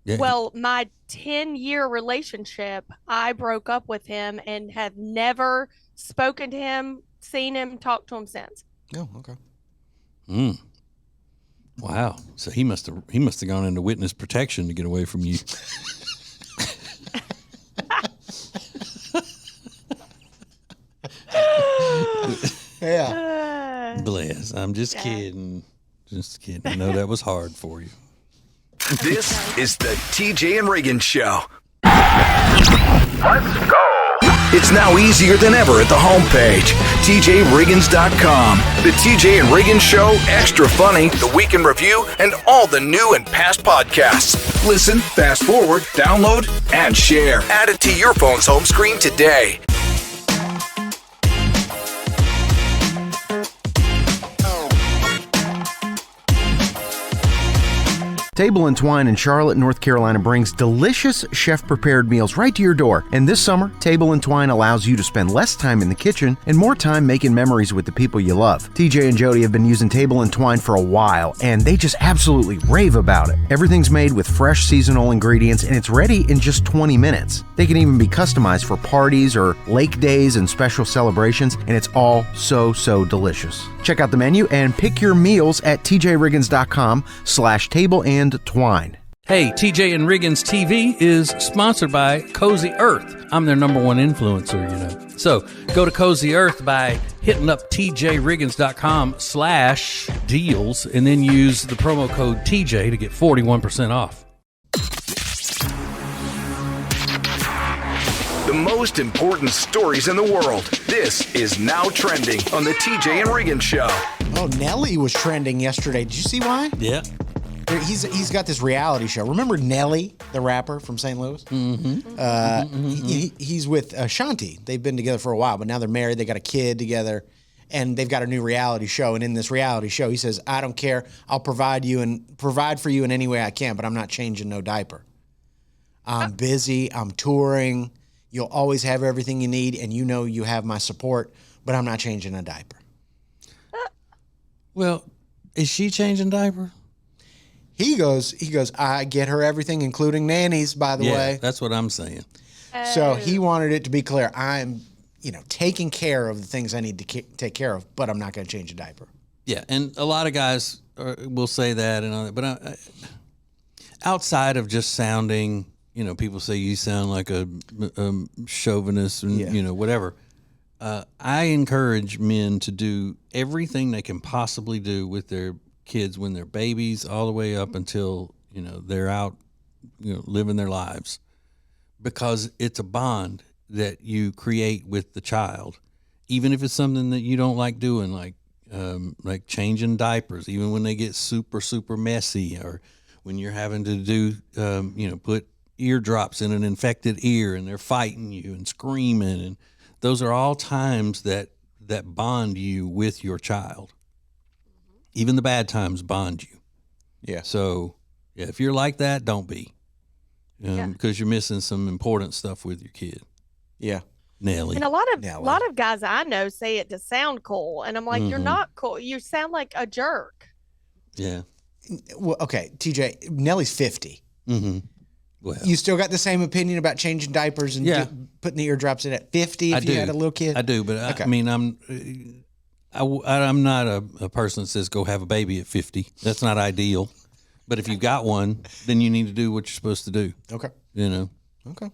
Yeah. Well, my 10-year relationship, I broke up with him and have never spoken to him, seen him, talked to him since. Oh, okay. Wow. So he must have gone into witness protection to get away from you. Yeah. Bless. I'm just kidding. Just kidding. I know that was hard for you. This is the TJ and Riggins Show. Let's go. It's now easier than ever at the homepage, TJRiggins.com. The TJ and Riggins Show, Extra Funny, The Week in Review, and all the new and past podcasts. Listen, fast forward, download, and share. Add it to your phone's home screen today. Table & Twine in Charlotte, North Carolina brings delicious chef-prepared meals right to your door. And this summer, Table & Twine allows you to spend less time in the kitchen and more time making memories with the people you love. TJ and Jody have been using Table & Twine for a while, and they just absolutely rave about it. Everything's made with fresh seasonal ingredients, and it's ready in just 20 minutes. They can even be customized for parties or lake days and special celebrations, and it's all so delicious. Check out the menu and pick your meals at tjriggins.com/table-and-twine. Hey, TJ and Riggins TV is sponsored by Cozy Earth. I'm their #1 influencer, So go to Cozy Earth by hitting up tjriggins.com/deals and then use the promo code TJ to get 41% off. The most important stories in the world. This is Now Trending on the TJ and Riggins Show. Oh, Nelly was trending yesterday. Did you see why? Yeah. He's got this reality show. Remember Nelly, the rapper from St. Louis? Mm-hmm. He's with Ashanti. They've been together for a while, but now they're married. They got a kid together, and they've got a new reality show. And in this reality show, he says, "I don't care. I'll provide for you in any way I can, but I'm not changing no diaper. I'm busy. I'm touring. You'll always have everything you need, and you have my support, but I'm not changing a diaper." Well, is she changing diaper? He goes, "I get her everything, including nannies, by the way." That's what I'm saying. So he wanted it to be clear. I'm, taking care of the things I need to take care of, but I'm not going to change a diaper. Yeah, and a lot of guys will say that and all that, but outside of just sounding, people say you sound like a chauvinist and, whatever. I encourage men to do everything they can possibly do with their kids when they're babies all the way up until, they're out, living their lives, because it's a bond that you create with the child, even if it's something that you don't like doing, like changing diapers, even when they get super messy, or when you're having to do, put eardrops in an infected ear and they're fighting you and screaming. And those are all times that bond you with your child. Even the bad times bond you. Yeah. So, if you're like that, don't be. Because you're missing some important stuff with your kid. Yeah. Nelly. And a lot of guys I know say it to sound cool. And I'm like, You're not cool. You sound like a jerk. Yeah. Well, okay, TJ, Nelly's 50. Mm-hmm. Well, You still got the same opinion about changing diapers and putting the eardrops in at 50 if you had a little kid? I do, but Okay. I mean, I'm not a person that says go have a baby at 50. That's not ideal. But if you got one, then you need to do what you're supposed to do. Okay. You know? Okay.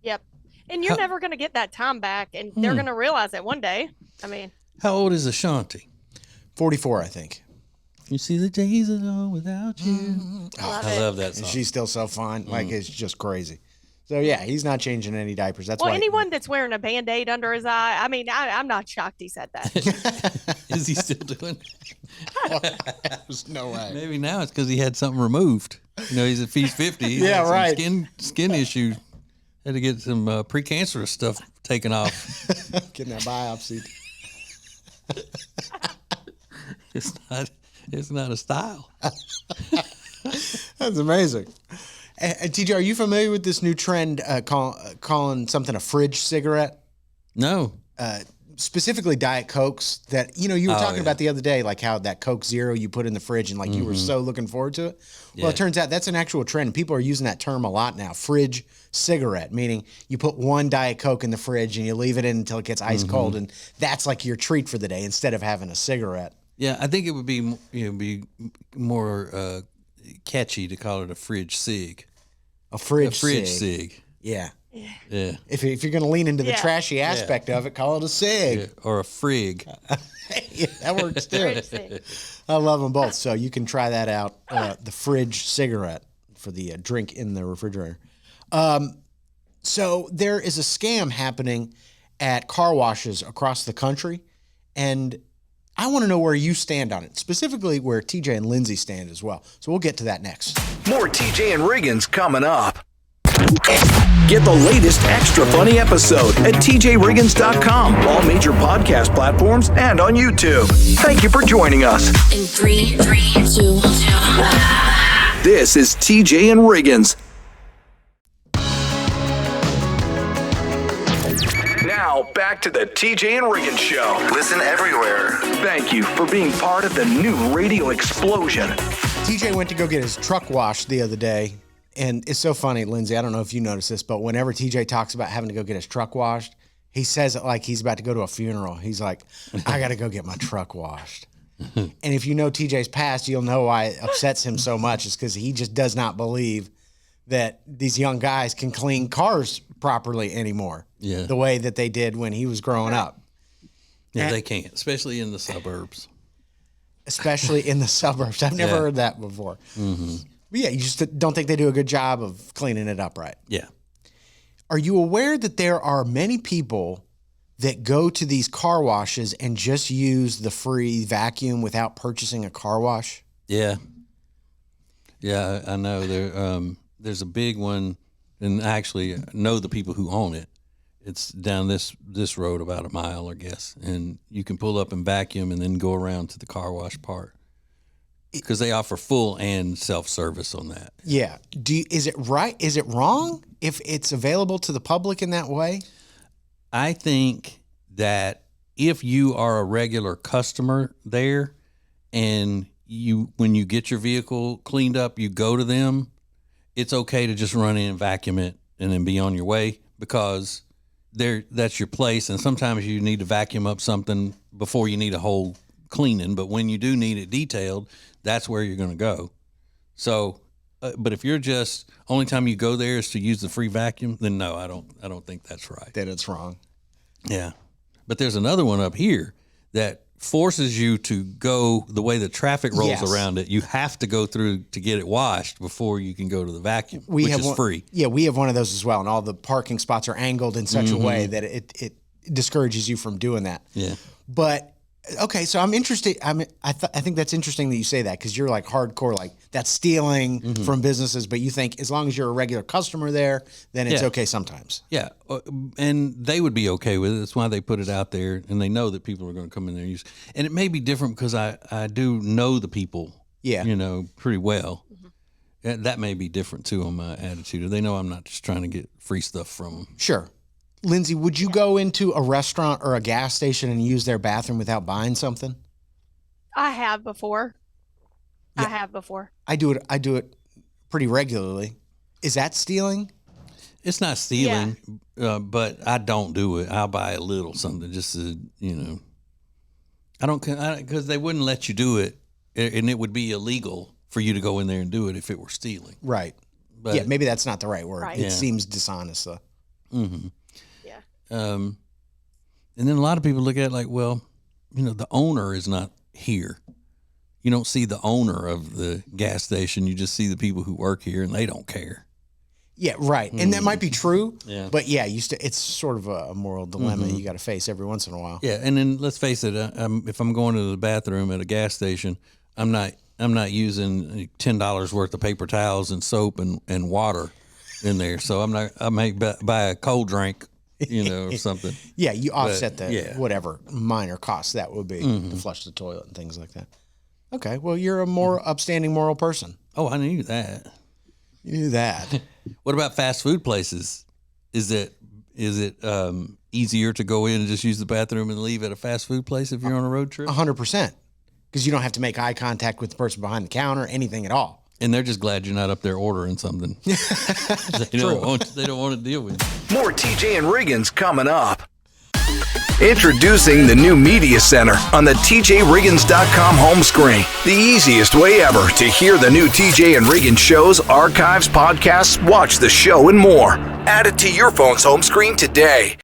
Yep. And you're never going to get that time back, and they're going to realize it one day. I mean, How old is Ashanti? 44, I think. You see the days are gone without you. I love that And song. she's still so fine. Like, it's just crazy. So, yeah, he's not changing any diapers. That's why. anyone that's wearing a Band-Aid under his eye, I mean, I'm not shocked he said that. Is he still doing it? There's no way. Maybe now it's because he had something removed. You know, he's 50. He's Yeah, had some right. Skin issue. Had to get some precancerous stuff taken off. Getting that biopsy. It's not a style. That's amazing. And TJ, are you familiar with this new trend calling something a fridge cigarette? No. Specifically Diet Cokes that, you were talking yeah. about the other day, like how that Coke Zero you put in the fridge and like you were so looking forward to it. Well, Yeah. it turns out that's an actual trend. People are using that term a lot now. Fridge cigarette, meaning you put one Diet Coke in the fridge and you leave it in until it gets ice cold. And that's like your treat for the day instead of having a cigarette. Yeah, I think it would be more catchy to call it a fridge cig. A fridge cig. Yeah. Yeah. If you're going to lean into the trashy aspect of it, call it a cig. Yeah. Or a frig. Yeah, that works too. Fridge cig. I love them both. So you can try that out, the fridge cigarette for the drink in the refrigerator. So there is a scam happening at car washes across the country. And I want to know where you stand on it, specifically where TJ and Lindsay stand as well. So we'll get to that next. More TJ and Riggins coming up. Get the latest extra funny episode at tjriggins.com, all major podcast platforms, and on YouTube. Thank you for joining us. In 3, 2, 1. This is TJ and Riggins. Now, back to the TJ and Riggins Show. Listen everywhere. Thank you for being part of the new radio explosion. TJ went to go get his truck washed the other day. And it's so funny, Lindsay, I don't know if you noticed this, but whenever TJ talks about having to go get his truck washed, he says it like he's about to go to a funeral. He's like, I got to go get my truck washed. And if you know TJ's past, you'll know why it upsets him so much. It's because he just does not believe that these young guys can clean cars properly anymore. Yeah. The way that they did when he was growing up. Yeah, they can't, especially in the suburbs. Especially in the suburbs. I've never heard that before. Mm-hmm. But yeah, you just don't think they do a good job of cleaning it up right. Yeah. Are you aware that there are many people that go to these car washes and just use the free vacuum without purchasing a car wash? Yeah. Yeah, I know. There's a big one, and I actually know the people who own it. It's down this road about a mile, I guess, and you can pull up and vacuum and then go around to the car wash part. Because they offer full and self-service on that. Yeah. Is it right? Is it wrong if it's available to the public in that way? I think that if you are a regular customer there and when you get your vehicle cleaned up, you go to them, it's okay to just run in and vacuum it and then be on your way because that's your place. And sometimes you need to vacuum up something before you need a whole cleaning. But when you do need it detailed, that's where you're going to go. So, but if you're just only time you go there is to use the free vacuum, then no, I don't think that's right. Then it's wrong. Yeah, but there's another one up here that forces you to go the way the traffic rolls around it. You have to go through to get it washed before you can go to the vacuum, which is free. Yeah, we have one of those as well, and all the parking spots are angled in such a way that it discourages you from doing that. Yeah, but. Okay, so I'm interested. I think that's interesting that you say that because you're like hardcore, like that's stealing from businesses. But you think as long as you're a regular customer there, then it's okay sometimes. Yeah, and they would be okay with it. That's why they put it out there, and they know that people are going to come in there and use. And it may be different because I do know the people. Yeah, pretty well. That may be different too on my attitude. They know I'm not just trying to get free stuff from them. Sure. Lindsay, would you go into a restaurant or a gas station and use their bathroom without buying something? I have before. Yeah. I have before. I do it pretty regularly. Is that stealing? It's not stealing, but I don't do it. I'll buy a little something just to, I don't, because they wouldn't let you do it, and it would be illegal for you to go in there and do it if it were stealing. Right. But, yeah, maybe that's not the right word. Right. It seems dishonest, though. Mm-hmm. Yeah. And then a lot of people look at it like, well, the owner is not here. You don't see the owner of the gas station. You just see the people who work here, and they don't care. Yeah, right. And that might be true. Yeah. But yeah, it's sort of a moral dilemma you got to face every once in a while. Yeah, and then let's face it. If I'm going to the bathroom at a gas station, I'm not using $10 worth of paper towels and soap and water in there. So I may buy a cold drink, or something. Yeah, you offset whatever minor costs that would be to flush the toilet and things like that. Okay, well, you're a more upstanding moral person. Oh, I knew that. You knew that. What about fast food places? Is it easier to go in and just use the bathroom and leave at a fast food place if you're on a road trip? 100%. Because you don't have to make eye contact with the person behind the counter, anything at all. And they're just glad you're not up there ordering something. They don't want to deal with you. More TJ and Riggins coming up. Introducing the new Media Center on the TJRiggins.com home screen. The easiest way ever to hear the new TJ and Riggins shows, archives, podcasts, watch the show, and more. Add it to your phone's home screen today.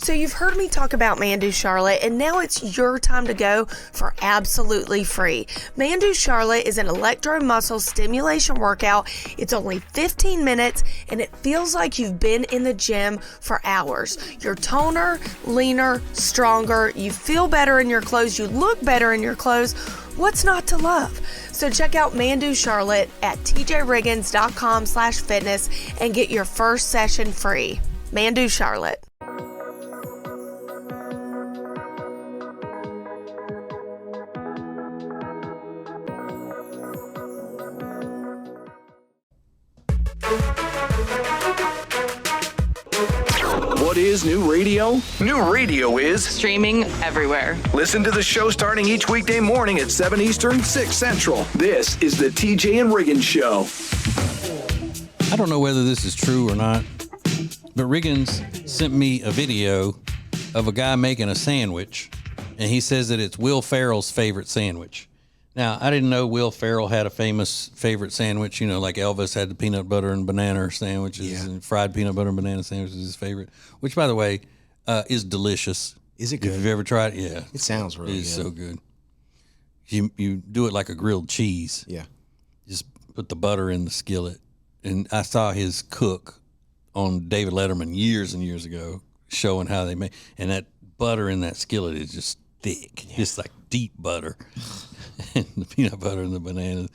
So you've heard me talk about Mandu Charlotte, and now it's your time to go for absolutely free. Mandu Charlotte is an electromuscle stimulation workout. It's only 15 minutes, and it feels like you've been in the gym for hours. You're toner, leaner, stronger. You feel better in your clothes. You look better in your clothes. What's not to love? So check out Mandu Charlotte at tjriggins.com/fitness and get your first session free. Mandu Charlotte. What is new radio? New radio is Streaming everywhere. listen to the show starting each weekday morning at 7 Eastern, 6 Central. This is the TJ and Riggins Show. I don't know whether this is true or not, but Riggins sent me a video of a guy making a sandwich, and he says that it's Will Ferrell's favorite sandwich. Now, I didn't know Will Ferrell had a famous favorite sandwich, like Elvis had the peanut butter and banana sandwiches, and fried peanut butter and banana sandwiches is his favorite, which, by the way, is delicious. Is it good? If you've ever tried it, yeah. It sounds really good. It is so good. You do it like a grilled cheese. Yeah. Just put the butter in the skillet. And I saw his cook on David Letterman years and years ago showing how they make, and that butter in that skillet is just thick, just like deep butter. And the peanut butter and the bananas.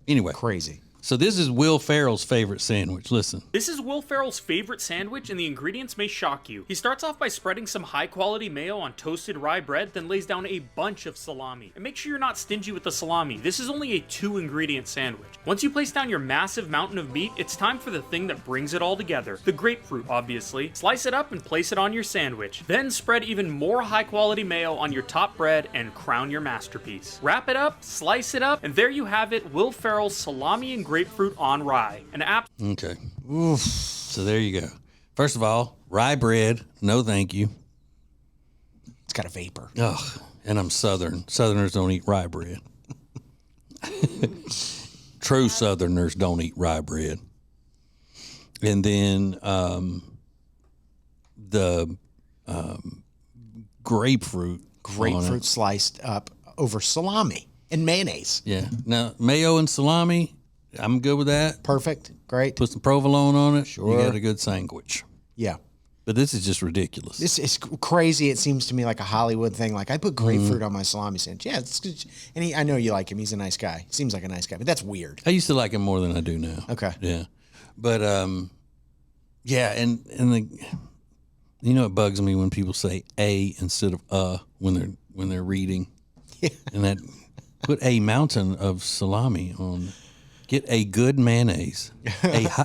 Anyway. Crazy. So this is Will Ferrell's favorite sandwich. Listen. This is Will Ferrell's favorite sandwich, and the ingredients may shock you. He starts off by spreading some high-quality mayo on toasted rye bread, then lays down a bunch of salami. And make sure you're not stingy with the salami. This is only a 2-ingredient sandwich. Once you place down your massive mountain of meat, it's time for the thing that brings it all together. The grapefruit, obviously. Slice it up and place it on your sandwich. Then spread even more high-quality mayo on your top bread and crown your masterpiece. Wrap it up, slice it up, and there you have it, Will Ferrell's salami and grapefruit on rye. An app. Okay. Oof. So there you go. First of all, rye bread, no thank you. It's got a vapor. Ugh. And I'm Southern. Southerners don't eat rye bread. True Southerners don't eat rye bread. And then the grapefruit. Grapefruit sliced up over salami and mayonnaise. Yeah. Now, mayo and salami, I'm good with that. Perfect. Great. Put some provolone on it. Sure. You got a good sandwich. Yeah. But this is just ridiculous. This is crazy. It seems to me like a Hollywood thing. Like, I put grapefruit on my salami sandwich. Yeah, it's good. And I know you like him. He's a nice guy. Seems like a nice guy, but that's weird. I used to like him more than I do now. Okay. Yeah. But, yeah, and it bugs me when people say a instead of when they're reading. Yeah. And that put a mountain of salami on. Get a good mayonnaise,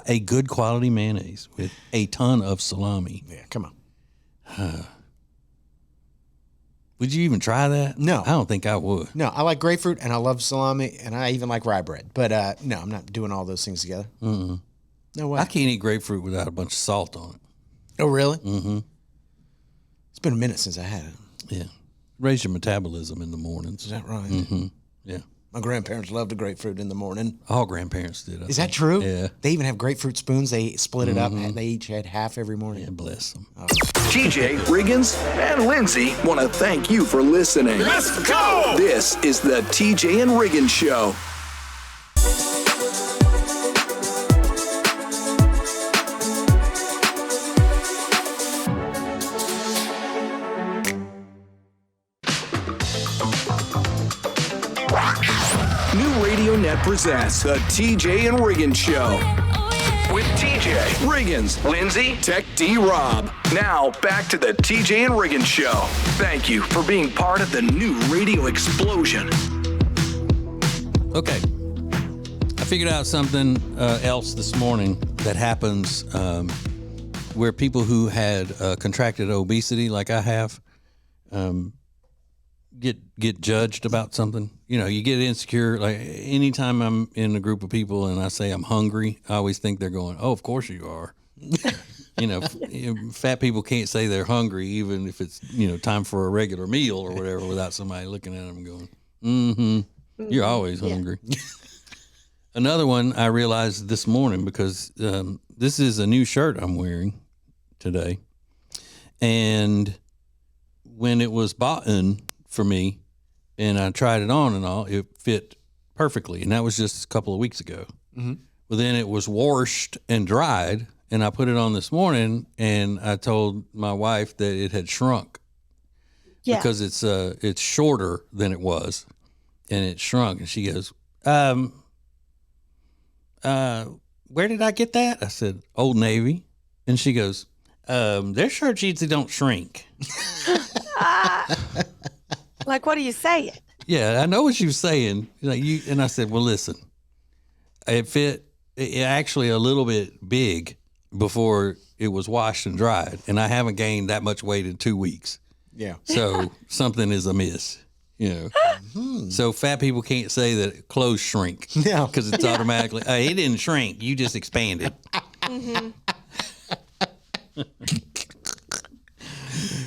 a good quality mayonnaise with a ton of salami. Yeah, come on. Would you even try that? No. I don't think I would. No, I like grapefruit and I love salami and I even like rye bread. But no, I'm not doing all those things together. Mm-mm. No way. I can't eat grapefruit without a bunch of salt on it. Oh, really? Mm-hmm. It's been a minute since I had it. Yeah. Raise your metabolism in the mornings. Is that right? Mm-hmm. Yeah. My grandparents loved the grapefruit in the morning. All grandparents did. Is that true? Yeah. They even have grapefruit spoons. They split it up and they each had half every morning. Yeah, bless them. Oh. TJ Riggins and Lindsay want to thank you for listening. Let's go! This is the TJ and Riggins Show. New Radio Net presents the TJ and Riggins Show. With TJ, Riggins, Lindsay, Tech D Rob. Now, back to the TJ and Riggins Show. Thank you for being part of the new radio explosion. Okay. I figured out something else this morning that happens where people who had contracted obesity, like I have, get judged about something. You know, you get insecure. Like anytime I'm in a group of people and I say I'm hungry, I always think they're going, "Oh, of course you are." Fat people can't say they're hungry even if it's time for a regular meal or whatever without somebody looking at them and going, "Mm-hmm, you're always hungry." Another one I realized this morning because this is a new shirt I'm wearing today, and when it was bought in for me and I tried it on and all, it fit perfectly. And that was just a couple of weeks ago. Mm-hmm. Well, then it was washed and dried and I put it on this morning and I told my wife that it had shrunk because it's shorter than it was and it shrunk. And she goes, where did I get that? I said, Old Navy. And she goes, their shirts usually don't shrink. Like, what are you saying? Yeah, I know what you're saying. And I said, well, listen, it fit actually a little bit big before it was washed and dried. And I haven't gained that much weight in 2 weeks. Yeah. So something is amiss, So fat people can't say that clothes shrink. No. Because it's automatically, it didn't shrink. You just expanded. Mm-hmm.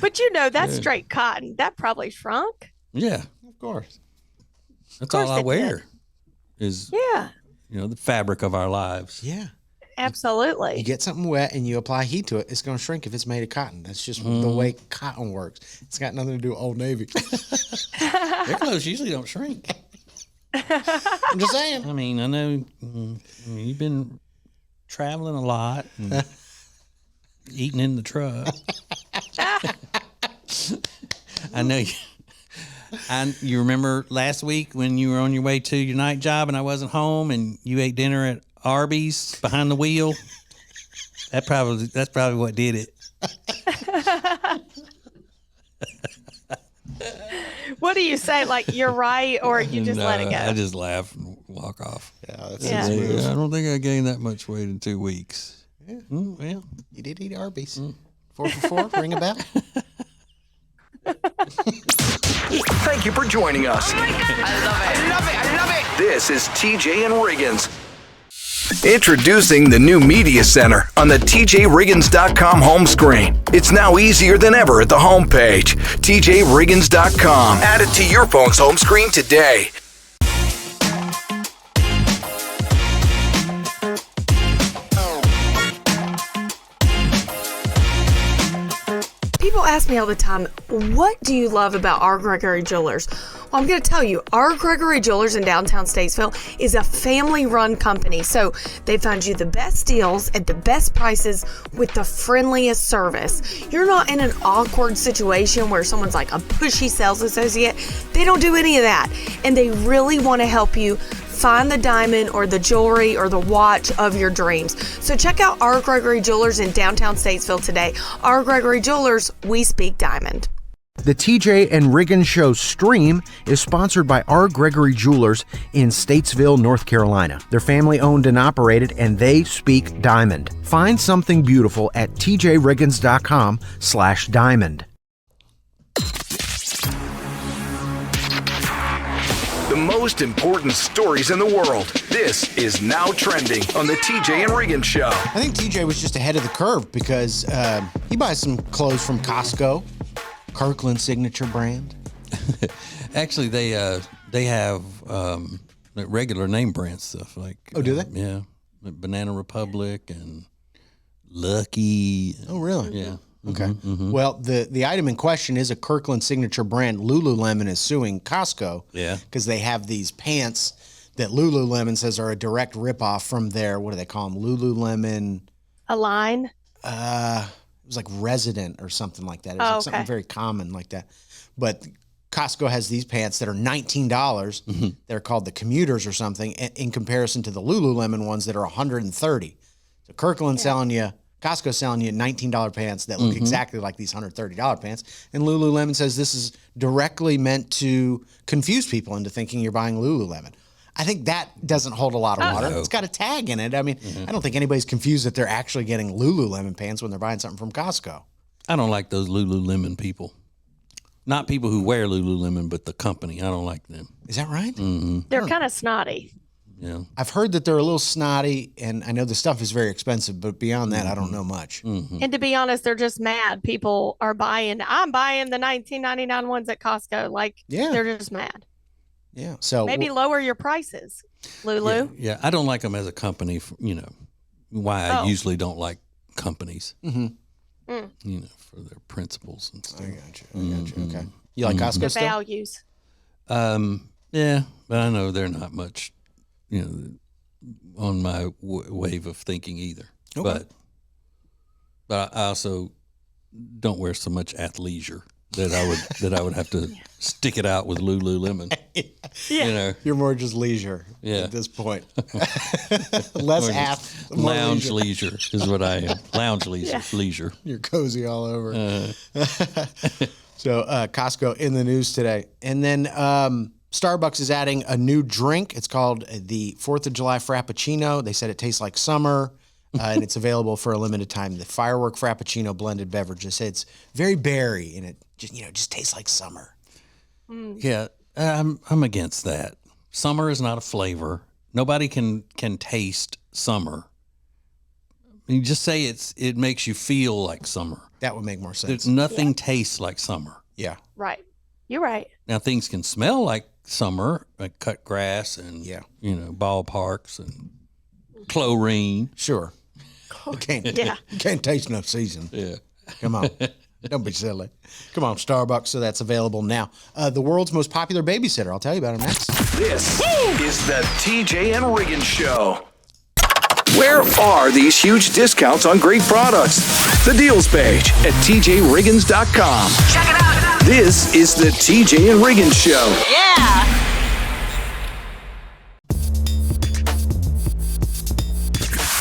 But that's straight cotton. That probably shrunk. Yeah. Of course. That's all I wear is, the fabric of our lives. Yeah. Absolutely. You get something wet and you apply heat to it, it's going to shrink if it's made of cotton. That's just the way cotton works. It's got nothing to do with Old Navy. Their clothes usually don't shrink. I'm just saying. I mean, I know you've been traveling a lot and eating in the truck. I know you remember last week when you were on your way to your night job and I wasn't home and you ate dinner at Arby's behind the wheel. That's probably what did it. What do you say? Like, you're right, or you just let it go? I just laugh and walk off. Yeah, that's I don't think I gained that much weight in 2 weeks. Yeah. Well, you did eat Arby's. 4 for 4, ring a bell. Thank you for joining us. I love it. This is TJ and Riggins. Introducing the new Media Center on the TJRiggins.com home screen. It's now easier than ever at the homepage, TJRiggins.com. Add it to your phone's home screen today. People ask me all the time, what do you love about R. Gregory Jewelers? Well, I'm going to tell you, R. Gregory Jewelers in downtown Statesville is a family-run company. So they find you the best deals at the best prices with the friendliest service. You're not in an awkward situation where someone's like a pushy sales associate. They don't do any of that. And they really want to help you find the diamond or the jewelry or the watch of your dreams. So check out R. Gregory Jewelers in downtown Statesville today. R. Gregory Jewelers, we speak diamond. The TJ and Riggins Show stream is sponsored by R. Gregory Jewelers in Statesville, North Carolina. They're family owned and operated, and they speak diamond. Find something beautiful at tjriggins.com/diamond. The most important stories in the world. This is Now Trending on the TJ and Riggins Show. I think TJ was just ahead of the curve because he buys some clothes from Costco, Kirkland signature brand. Actually, they have regular name brand stuff like. Oh, do they? Yeah, like Banana Republic and Lucky. Oh, really? Yeah. Okay. Mm-hmm. Well, the item in question is a Kirkland signature brand. Lululemon is suing Costco. Yeah. Because they have these pants that Lululemon says are a direct ripoff from their, what do they call them? Lululemon. A line? It was like Resident or something like that. It was something very common like that. But Costco has these pants that are $19. Mm-hmm. They're called the commuters or something in comparison to the Lululemon ones that are $130. So Kirkland selling you, Costco selling you $19 pants that look exactly like these $130 pants. And Lululemon says this is directly meant to confuse people into thinking you're buying Lululemon. I think that doesn't hold a lot of water. No. It's got a tag in it. I mean, I don't think anybody's confused that they're actually getting Lululemon pants when they're buying something from Costco. I don't like those Lululemon people. Not people who wear Lululemon, but the company. I don't like them. Is that right? Mm-hmm. They're kind of snotty. Yeah. I've heard that they're a little snotty, and I know the stuff is very expensive, but beyond that, I don't know much. Mm-hmm. And to be honest, they're just mad. People are buying. I'm buying the $19.99 ones at Costco. Like, they're just mad. Yeah. So maybe lower your prices, Lulu. Yeah. I don't like them as a company. Why I usually don't like companies. Mm-hmm. For their principles and stuff. I got you. Okay. You like Costco The still? values. Yeah, but I know they're not much, on my wave of thinking either. Okay. But I also don't wear so much athleisure that I would have to stick it out with Lululemon. You're more just leisure at this point. Less lounge leisure is what I am. Lounge leisure. You're cozy all over. So Costco in the news today, and then Starbucks is adding a new drink. It's called the 4th of July Frappuccino. They said it tastes like summer. And it's available for a limited time. The Firework Frappuccino blended beverage. They say it's very berry, and it just tastes like summer. Yeah, I'm against that. Summer is not a flavor. Nobody can taste summer. You just say it makes you feel like summer. That would make more sense. There's nothing tastes like summer. Yeah. Right. You're right. Now things can smell like summer, like cut grass and ballparks and chlorine. Sure. You can't taste no season. Yeah. Come on. Don't be silly. Come on, Starbucks. So that's available now. The world's most popular babysitter. I'll tell you about him next. This is the TJ and Riggins Show. Where are these huge discounts on great products? The deals page at tjriggins.com. Check it out. This is the TJ and Riggins Show. Yeah.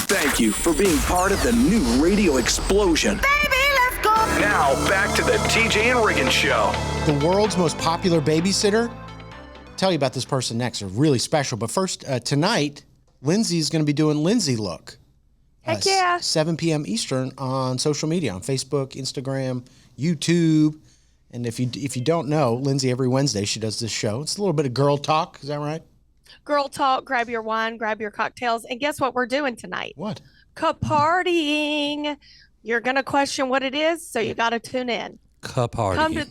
Thank you for being part of the new radio explosion. Baby, let's go. Now, back to the TJ and Riggins Show. The world's most popular babysitter. I'll tell you about this person next. They're really special. But first, tonight, Lindsay's going to be doing Lindsay Look. Heck yeah. 7 p.m. Eastern on social media, on Facebook, Instagram, YouTube. And if you don't know, Lindsay, every Wednesday, she does this show. It's a little bit of girl talk. Is that right? Girl talk, grab your wine, grab your cocktails. And guess what we're doing tonight? What? Capartying. You're going to question what it is, so you got to tune in. Caparty.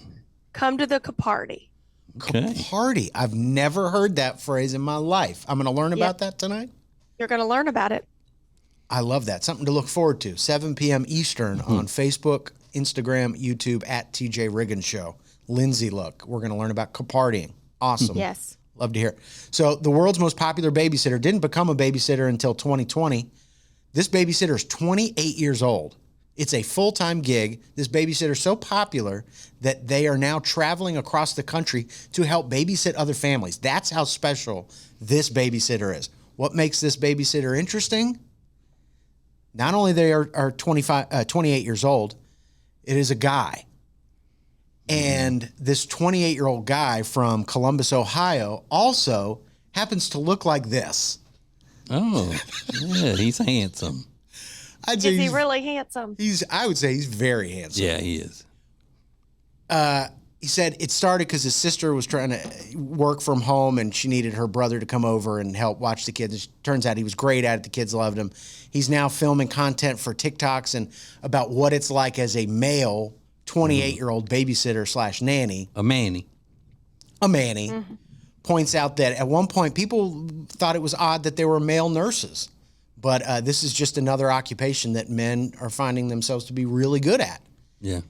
Come to the caparty. Okay. Caparty. I've never heard that phrase in my life. I'm going to learn about that tonight. You're going to learn about it. I love that. Something to look forward to. 7 p.m. Eastern on Facebook, Instagram, YouTube at TJ Riggins Show. Lindsay Look. We're going to learn about capartying. Awesome. Yes. Love to hear it. So the world's most popular babysitter didn't become a babysitter until 2020. This babysitter is 28 years old. It's a full-time gig. This babysitter is so popular that they are now traveling across the country to help babysit other families. That's how special this babysitter is. What makes this babysitter interesting? Not only they are 28 years old, it is a guy. And this 28-year-old guy from Columbus, Ohio, also happens to look like this. Oh, yeah, he's handsome. Is he really handsome? I would say he's very handsome. Yeah, he is. He said it started because his sister was trying to work from home and she needed her brother to come over and help watch the kids. Turns out he was great at it. The kids loved him. He's now filming content for TikToks and about what it's like as a male 28-year-old babysitter / nanny. A manny. Mm-hmm. Points out that at one point people thought it was odd that there were male nurses. But this is just another occupation that men are finding themselves to be really good at. Yeah.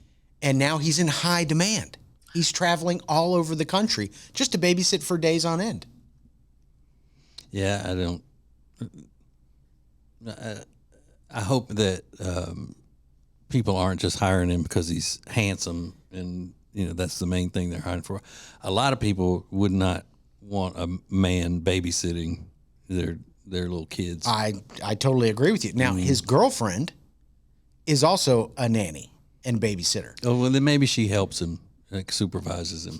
And now he's in high demand. He's traveling all over the country just to babysit for days on end. Yeah, I don't. I hope that people aren't just hiring him because he's handsome, and that's the main thing they're hiring for. A lot of people would not want a man babysitting their little kids. I totally agree with you. Now his girlfriend is also a nanny and babysitter. Oh well, then maybe she helps him, like supervises him.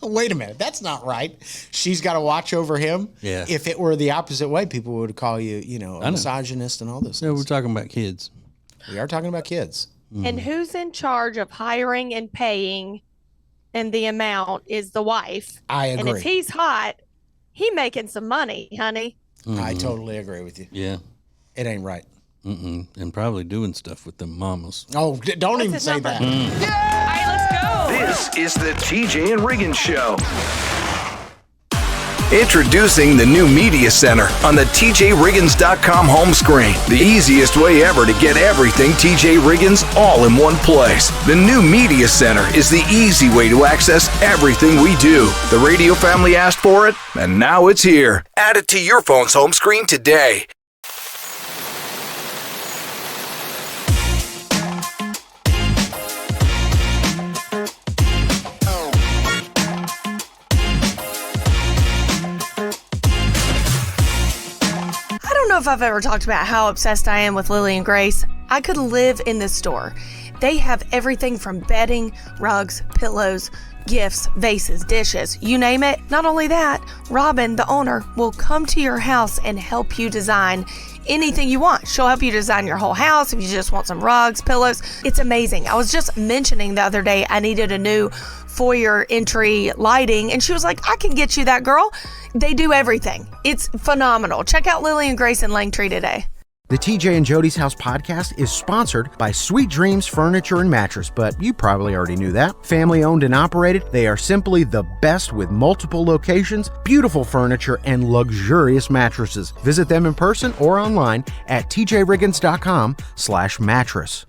Wait a minute, that's not right. She's got to watch over him. Yeah. If it were the opposite way, people would call you, a misogynist and all this. No, we're talking about kids. We are talking about kids. And who's in charge of hiring and paying, and the amount is the wife. I agree. And if he's hot, he making some money, honey. I totally agree with you. Yeah. It ain't right. And probably doing stuff with them mamas. Oh, don't even say that. All right, let's go. This is the TJ and Riggins Show. Introducing the new Media Center on the TJRiggins.com home screen. The easiest way ever to get everything TJ Riggins all in one place. The new Media Center is the easy way to access everything we do. The radio family asked for it, and now it's here. Add it to your phone's home screen today. I don't know if I've ever talked about how obsessed I am with Lily and Grace. I could live in this store. They have everything from bedding, rugs, pillows, gifts, vases, dishes, you name it. Not only that, Robin, the owner, will come to your house and help you design anything you want. She'll help you design your whole house if you just want some rugs, pillows. It's amazing. I was just mentioning the other day I needed a new foyer entry lighting, and she was like, I can get you that, girl. They do everything. It's phenomenal. Check out Lily and Grace in Langtree today. The TJ and Jody's House podcast is sponsored by Sweet Dreams Furniture and Mattress, but you probably already knew that. Family owned and operated, they are simply the best with multiple locations, beautiful furniture, and luxurious mattresses. Visit them in person or online at tjriggins.com/mattress.